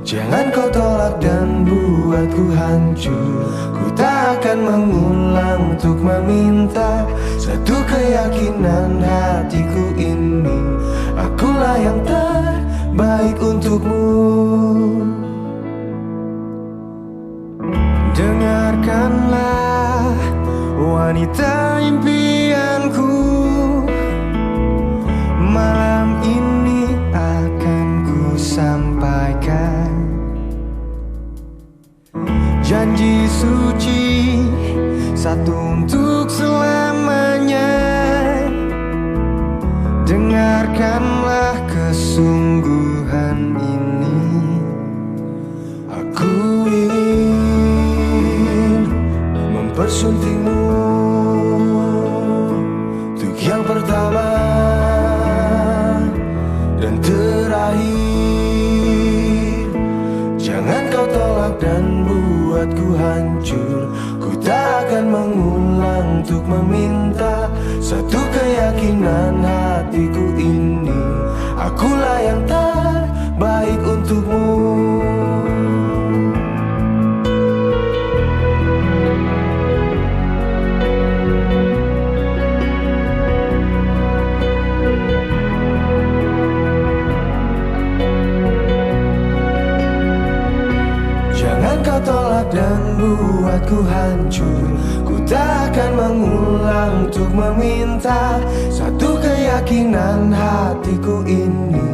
Jangan kau tolak dan buatku hancur. Ku tak akan mengulang untuk meminta satu keyakinan hatiku ini. Akulah yang terbaik untukmu. Dengarkanlah wanita impianku, malam ini akan ku sampaikan janji suci, satu untuk selamanya. Dengarkanlah kesungguhan ini. Aku ingin mempersuntingmu untuk yang pertama dan terakhir. Jangan kau tolak dan buatku hancur. Ku tak akan mengulang untuk meminta satu keyakinan hatiku ini. Akulah yang terbaik untukmu. Jangan kau tolak dan buatku hancur. Ku tak akan mengulang untuk meminta satu keyakinan hatiku ini.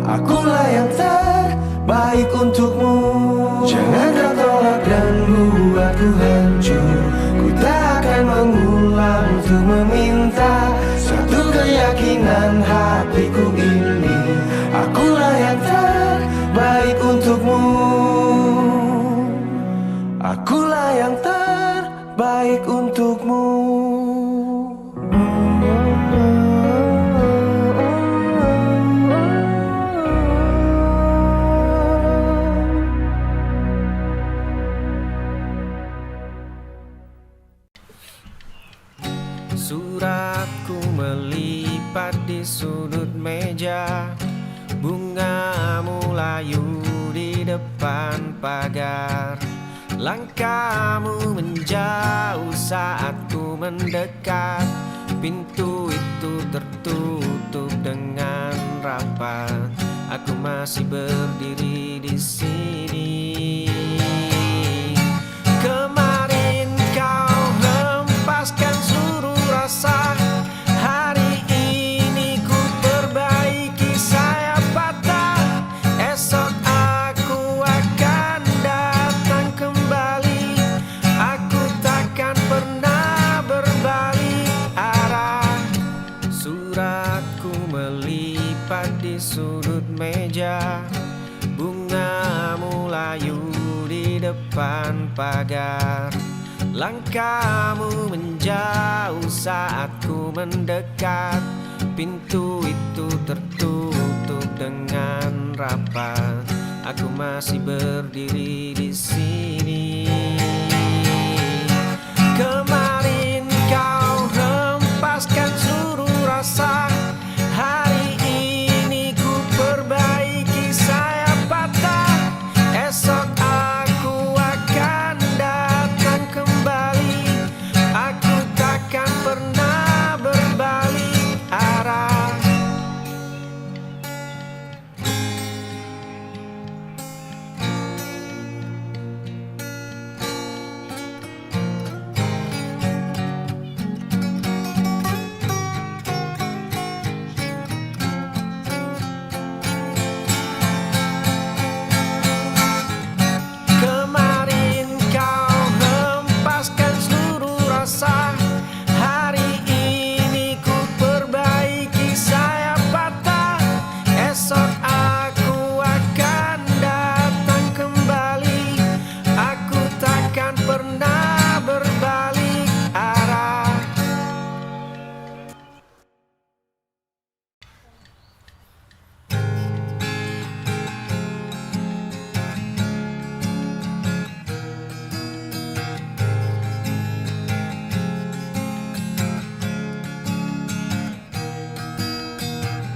Akulah yang terbaik untukmu. Jangan kau tolak dan buatku hancur. Ku tak akan mengulang untuk meminta satu keyakinan hatiku ini. Akulah yang terbaik untukmu. Akulah yang terbaik untukmu. Suratku melipat di sudut meja, bungamu layu di depan pagar. Langkahmu menjauh saat ku mendekat. Pintu itu tertutup dengan rapat. Aku masih berdiri di sini. Kemarin kau hempaskan seluruh rasa. Hari ini ku perbaiki sayap patah. Esok aku akan datang kembali. Aku takkan pernah berbalik arah. Suratku melipat di sudut meja, bungamu layu di depan pagar. Langkahmu menjauh saat ku mendekat. Pintu itu tertutup dengan rapat. Aku masih berdiri di sini. Kemarin kau hempaskan seluruh rasa. Hari ini ku perbaiki sayap patah. Esok aku akan datang kembali. Aku takkan pernah berbalik arah.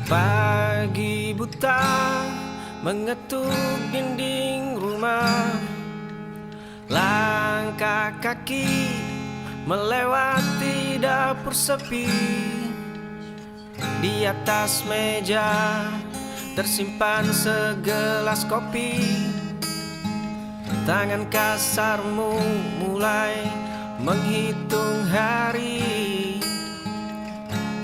Pagi buta mengetuk dinding rumah, langkah kaki melewati dapur sepi. Di atas meja tersimpan segelas kopi. Tangan kasarmu mulai menghitung hari.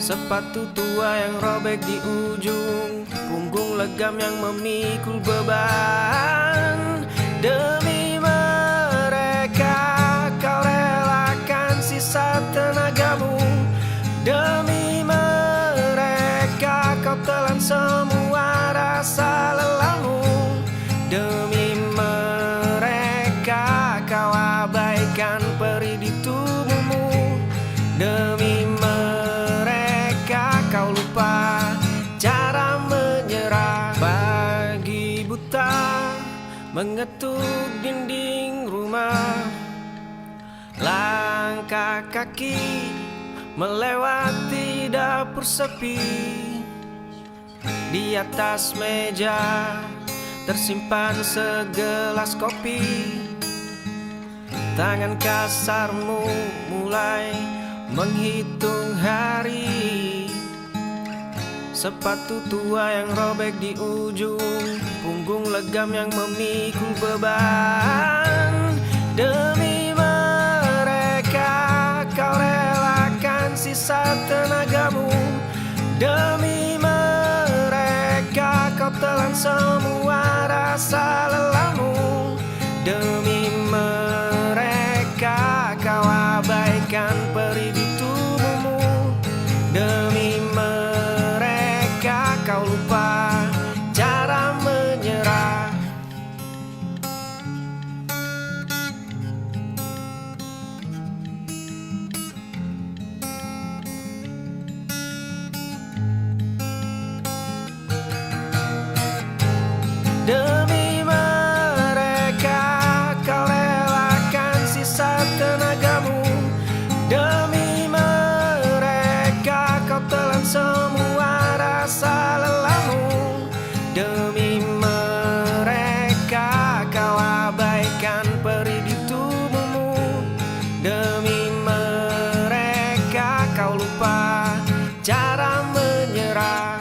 Sepatu tua yang robek di ujung, punggung legam yang memikul beban. Demi mereka kau relakan sisa tenagamu. Demi mereka kau telan semua rasa lelahmu. Demi mereka kau abaikan perih di tubuhmu. Demi mereka kau lupa cara menyerah. Pagi buta mengetuk dinding rumah, langkah kaki melewati dapur sepi. Di atas meja tersimpan segelas kopi. Tangan kasarmu mulai menghitung hari. Sepatu tua yang robek di ujung, punggung legam yang memikul beban. Demi mereka kau relakan sisa tenagamu. Demi mereka kau telan semua rasa lelahmu. Demi mereka kau abaikan perih di tubuhmu. Demi mereka kau lupa cara menyerah. Demi mereka kau relakan sisa tenagamu. Demi mereka kau telan semua rasa lelahmu. Demi mereka kau abaikan perih di tubuhmu. Demi mereka kau lupa cara menyerah.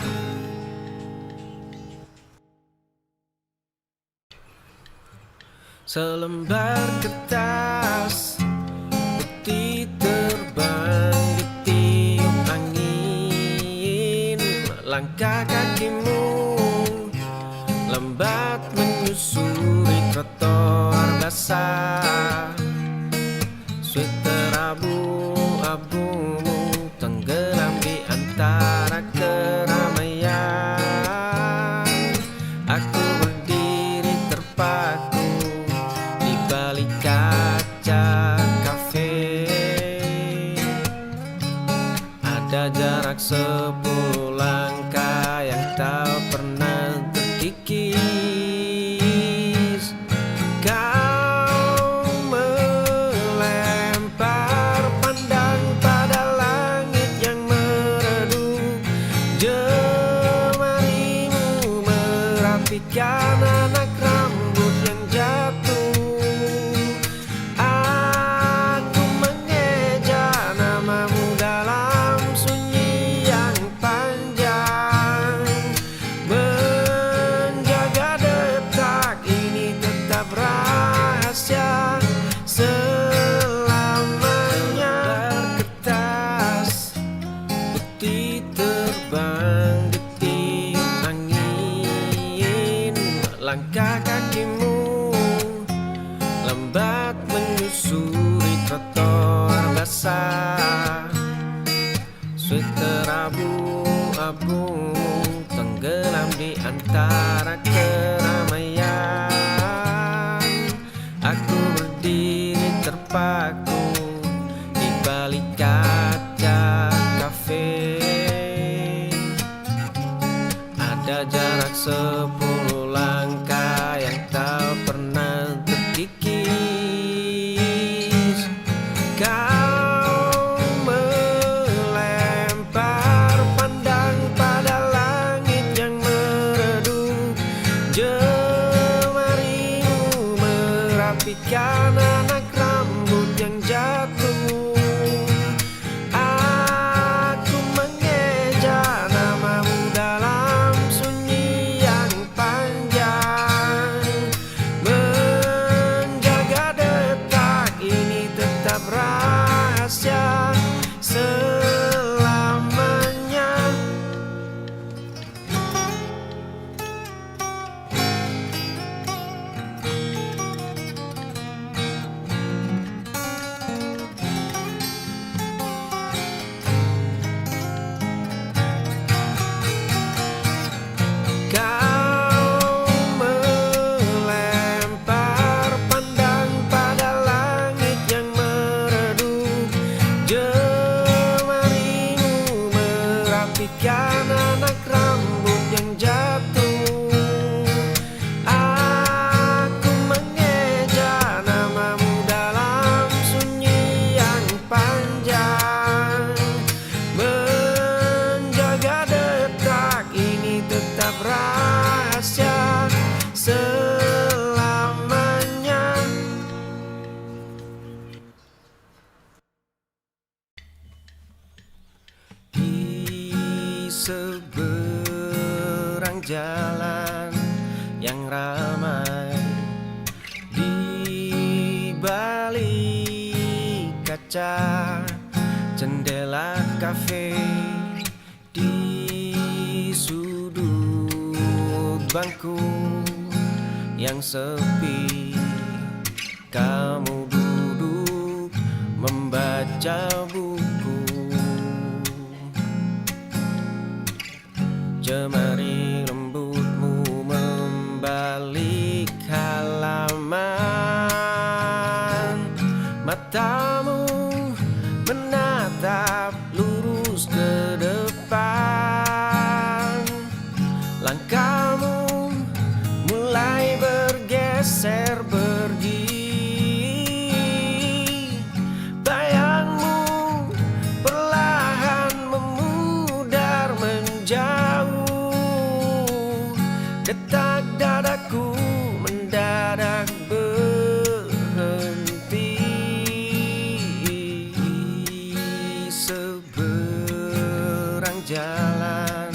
Selembar kertas putih terbang ditiup angin. Langkah kakimu lambat menyusuri trotoar basah. Sweater abu-abumu tenggelam di antara keramaian. Aku berdiri terpaku di balik kaca kafe. Ada jarak 10 langkah yang tak pernah terkikis. Kau melempar pandang pada langit yang meredup. Jemarimu merapikan anak rambut yang jatuh. Aku mengeja namamu dalam sunyi yang panjang. Menjaga detak ini tetap rahasia selamanya. Kertas putih terbang ditiup angin. Langkah kakimu lambat menyusuri trotoar basah. Sweater abu-abu tenggelam di antara keramaian. Aku berdiri terpaku di balik kaca kafe. Ada jarak 10 langkah yang tak pernah terkikis. Kau melempar pandang pada langit merapikan anak rambut yang jatuh. Aku mengeja namamu dalam sunyi yang panjang, menjaga detak ini tetap rahasia selamanya. Kau melempar pandang pada langit yang meredup, jemarimu merapikan anak rambut yang jatuh. Aku mengeja namamu dalam sunyi yang panjang, menjaga detak ini tetap rahasia selamanya. Di seberang jalan yang ramai, di balik kaca jendela kafe, di sudut bangku yang sepi, kamu duduk membaca buku. Jemari lembutmu membalik halaman, matamu menatap lurus ke depan. Langkahmu mulai bergeser pergi, bayangmu perlahan memudar menjauh. Detak dadaku mendadak berhenti. Di seberang jalan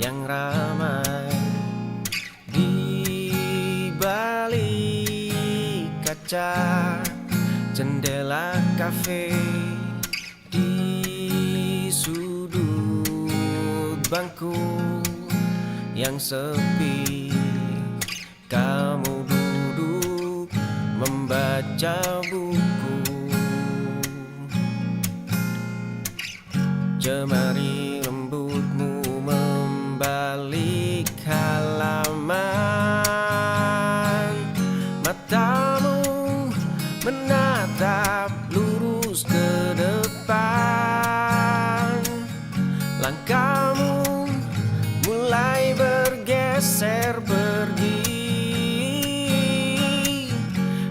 yang ramai, di balik kaca jendela kafe, di sudut bangku yang sepi, kamu duduk membaca buku. Jemari lembutmu membalik halaman, matamu menatap lurus ke depan. Langkahmu mulai bergeser pergi,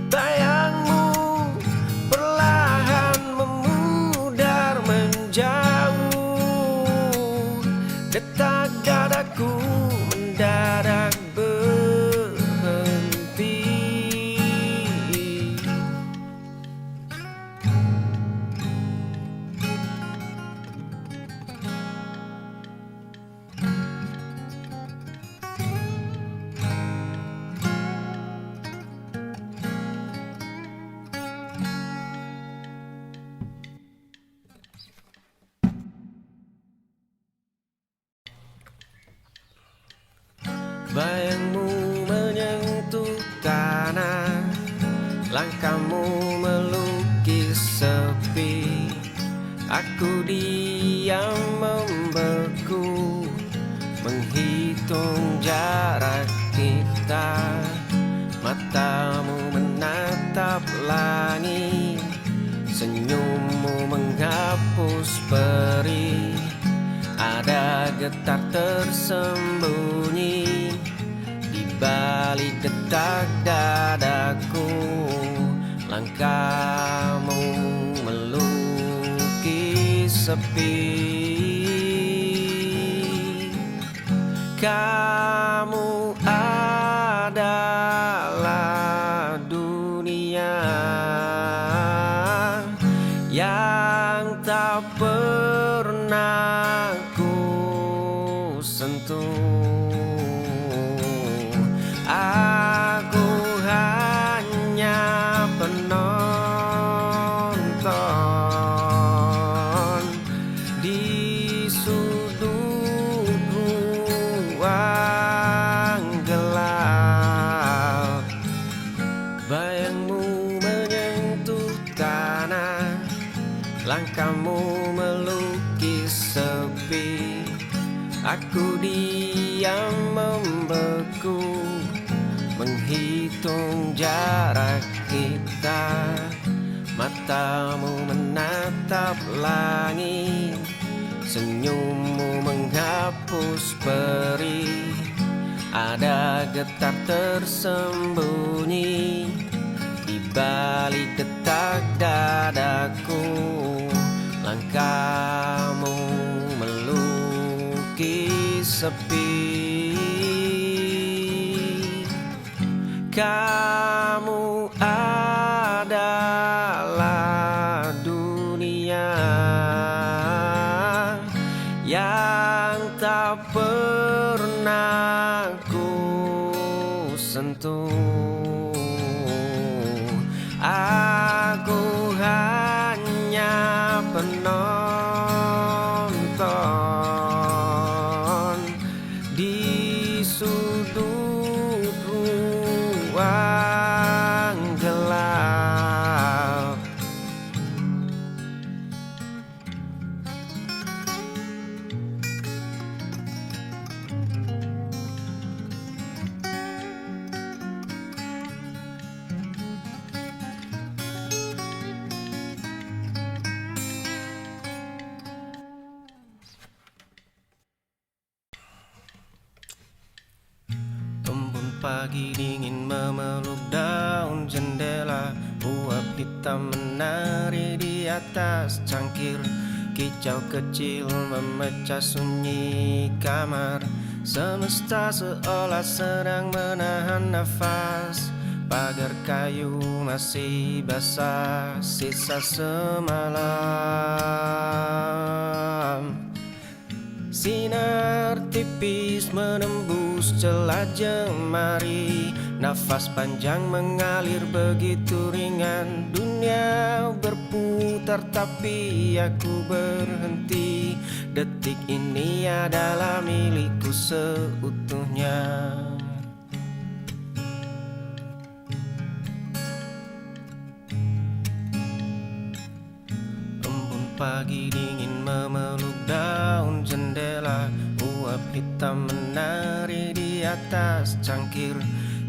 bayangmu perlahan memudar menjauh. Detak dadaku mendadak berhenti. Bayangmu menyentuh tanah, langkahmu melukis sepi. Aku diam membeku, menghitung jarak kita. Matamu menatap langit, senyummu menghapus perih. Ada getar tersembunyi di balik detak dadaku. Langkahmu melukis sepi. Kamu adalah dunia sentuh. Aku hanya penonton di sudut ruang gelap. Bayangmu menyentuh tanah, langkahmu melukis sepi. Aku diam membeku, menghitung jarak kita. Matamu menatap langit, senyummu menghapus perih. Ada getar tersembunyi di balik detak dadaku. Langkahmu melukis sepi. Kamu adalah dunia yang tak pernah ku sentuh. Aku hanya penonton di sudut ruang gelap. Embun pagi dingin memeluk daun jendela. Uap hitam menari di atas cangkir. Kicau kecil memecah sunyi kamar. Semesta seolah sedang menahan nafas. Pagar kayu masih basah sisa semalam. Sinar tipis menembus celah jemari. Nafas panjang mengalir begitu ringan. Dunia berputar tapi aku berhenti. Detik ini adalah milikku seutuhnya. Pagi dingin memeluk daun jendela. Uap hitam menari di atas cangkir.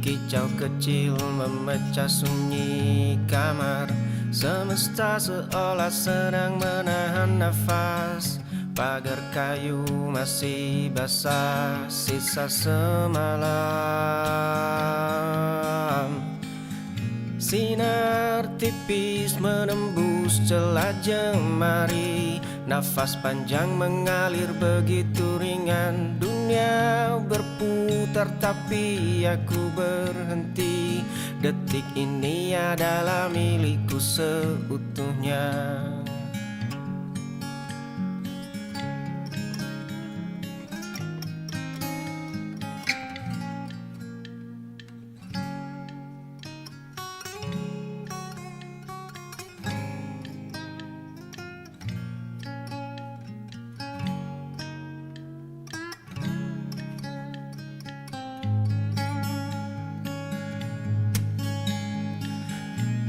Kicau kecil memecah sunyi kamar. Semesta seolah sedang menahan nafas. Pagar kayu masih basah sisa semalam. Sinar tipis menembus celah jemari. Nafas panjang mengalir begitu ringan. Dunia berputar tapi aku berhenti. Detik ini adalah milikku seutuhnya.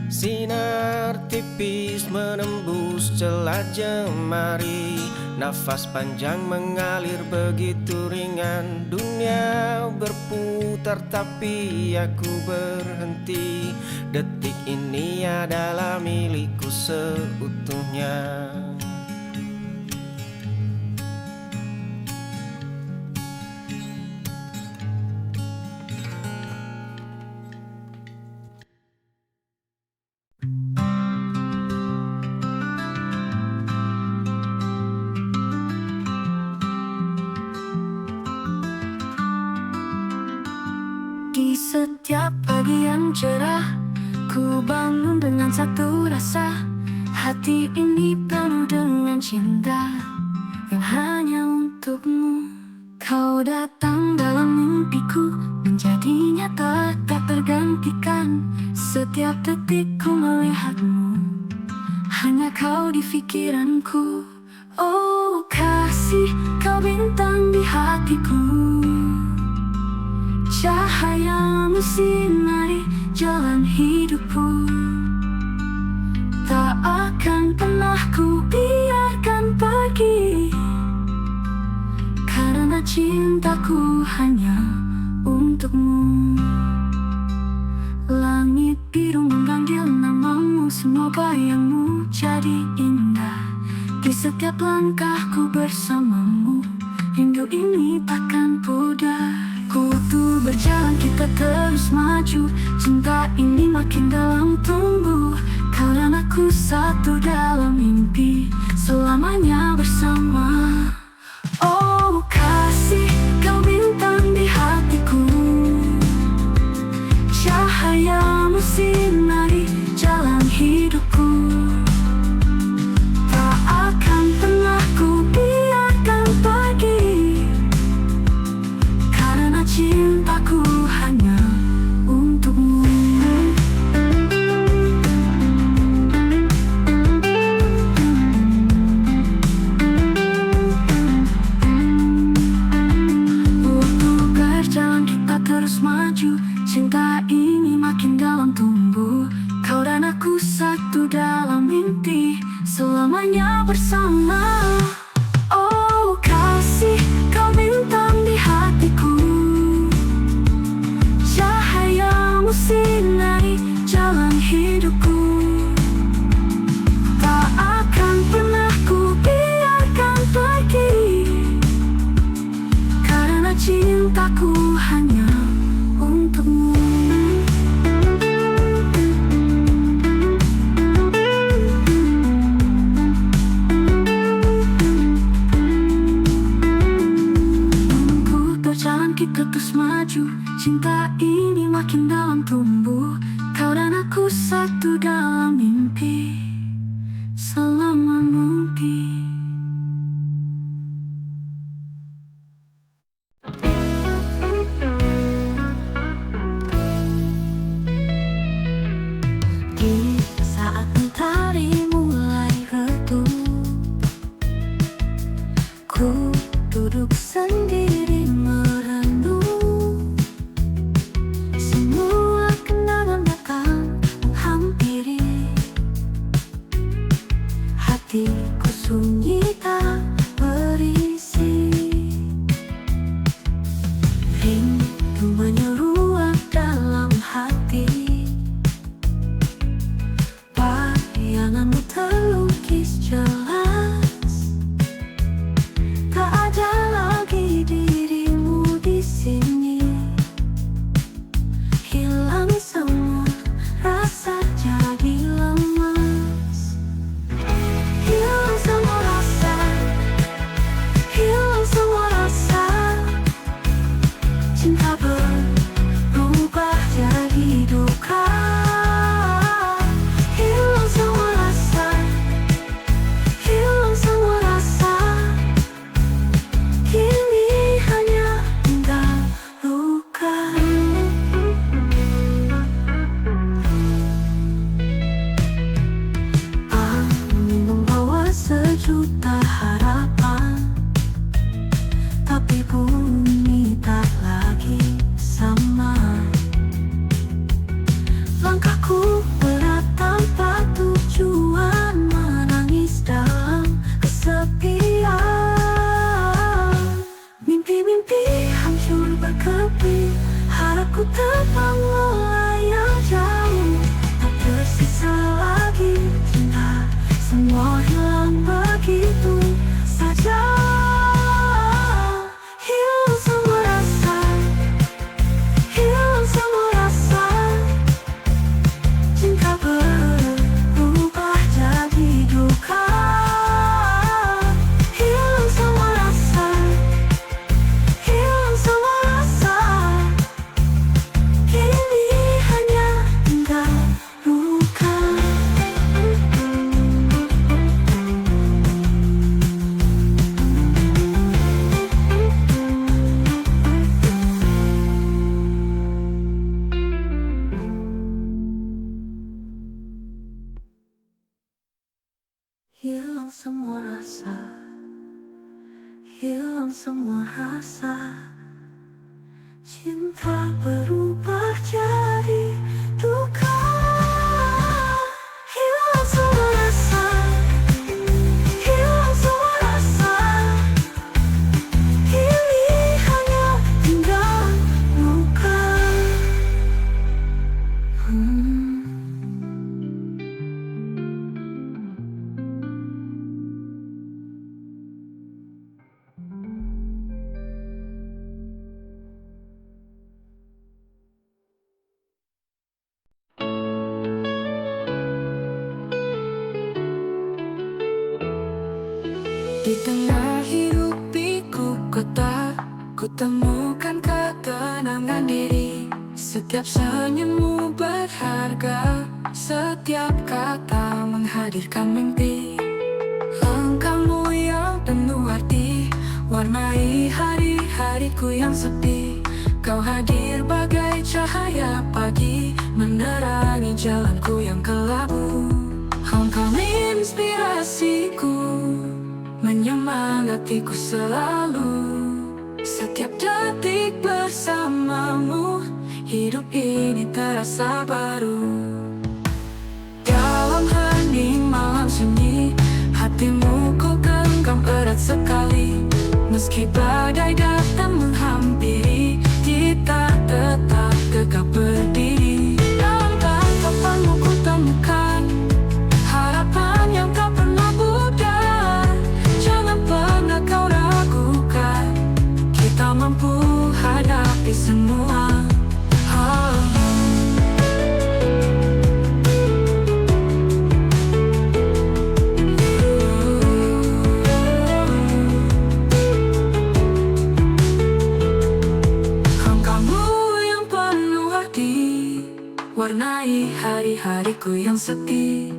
Sinar tipis menembus celah jemari. Nafas panjang mengalir begitu ringan. Dunia berputar tapi aku berhenti. Detik ini adalah milikku seutuhnya. Di setiap pagi yang cerah, ku bangun dengan satu rasa. Hati ini penuh dengan cinta yang hanya untukmu. Kau Kau datang dalam mimpiku, menjadi nyata tak tergantikan. Setiap detik ku melihatmu, hanya kau di pikiranku. Oh kasih, kau bintang di hatiku, cahayamu sinari jalan hidupku. Tak akan pernah ku biarkan pergi, karena cintaku hanya untukmu. Langit biru memanggil namamu, semua bayangmu jadi indah. Di setiap langkahku bersamamu, rindu ini takkan pudar. Ku tuh berjalan, kita terus maju, cinta ini makin dalam tumbuh. Kau dan aku satu dalam mimpi, selamanya bersama. Oh kasih, kau bintang di hatiku, cahayamu sinari jalan hidupku. Tak akan pernah ku biarkan pergi, karena cintaku hanya untukmu. Waktu berjalan kita terus maju, cinta ini makin dalam tumbuh. Kau dan aku satu dalam mimpi, selamanya bersama. Oh kasih, kau bintang di hatiku, cahayamu sinari jalan hidupku. Tak akan pernah ku biarkan pergi, karena cintaku hanya untukmu. Kita terus maju, cinta ini makin dalam tumbuh. Kau dan aku satu dalam mimpi, selama mungkin. Di saat mentari mulai redup, ku duduk sendiri merenung. Semua kenangan datang menghampiri, hatiku sunyi tak berisi. Rindu menyeruak dalam hati, bayanganmu terlukis jelas. Tak ada lagi di hilang semua rasa. Cinta berubah jadi duka. Hilang semua rasa, hilang semua rasa. Kini hanya tinggal luka. Di tengah hidupiku kota, ku temukan ketenangan diri. Setiap senyummu berharga, setiap kata menghadirkan mimpi. Engkaumu yang penuh arti, warnai hari-hariku yang sepi. Kau hadir bagai cahaya pagi, menerangi jalanku yang kelabu. Engkau inspirasiku, menyemangatiku selalu. Setiap detik bersamamu, hidup ini terasa baru. Dalam hening malam sunyi, hatimu ku genggam erat sekali. Meski badai datang menghampiri, kita tetap tegak berdiri. Dalam tatapanmu ku temukan harapan yang tak pernah pudar. Jangan pernah kau ragukan, kita mampu hadapi semua. Engkaumu yang penuh arti, warnai hari-hariku yang sepi.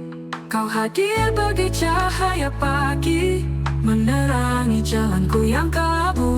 Kau hadir bagai cahaya pagi, menerangi jalanku yang kelabu.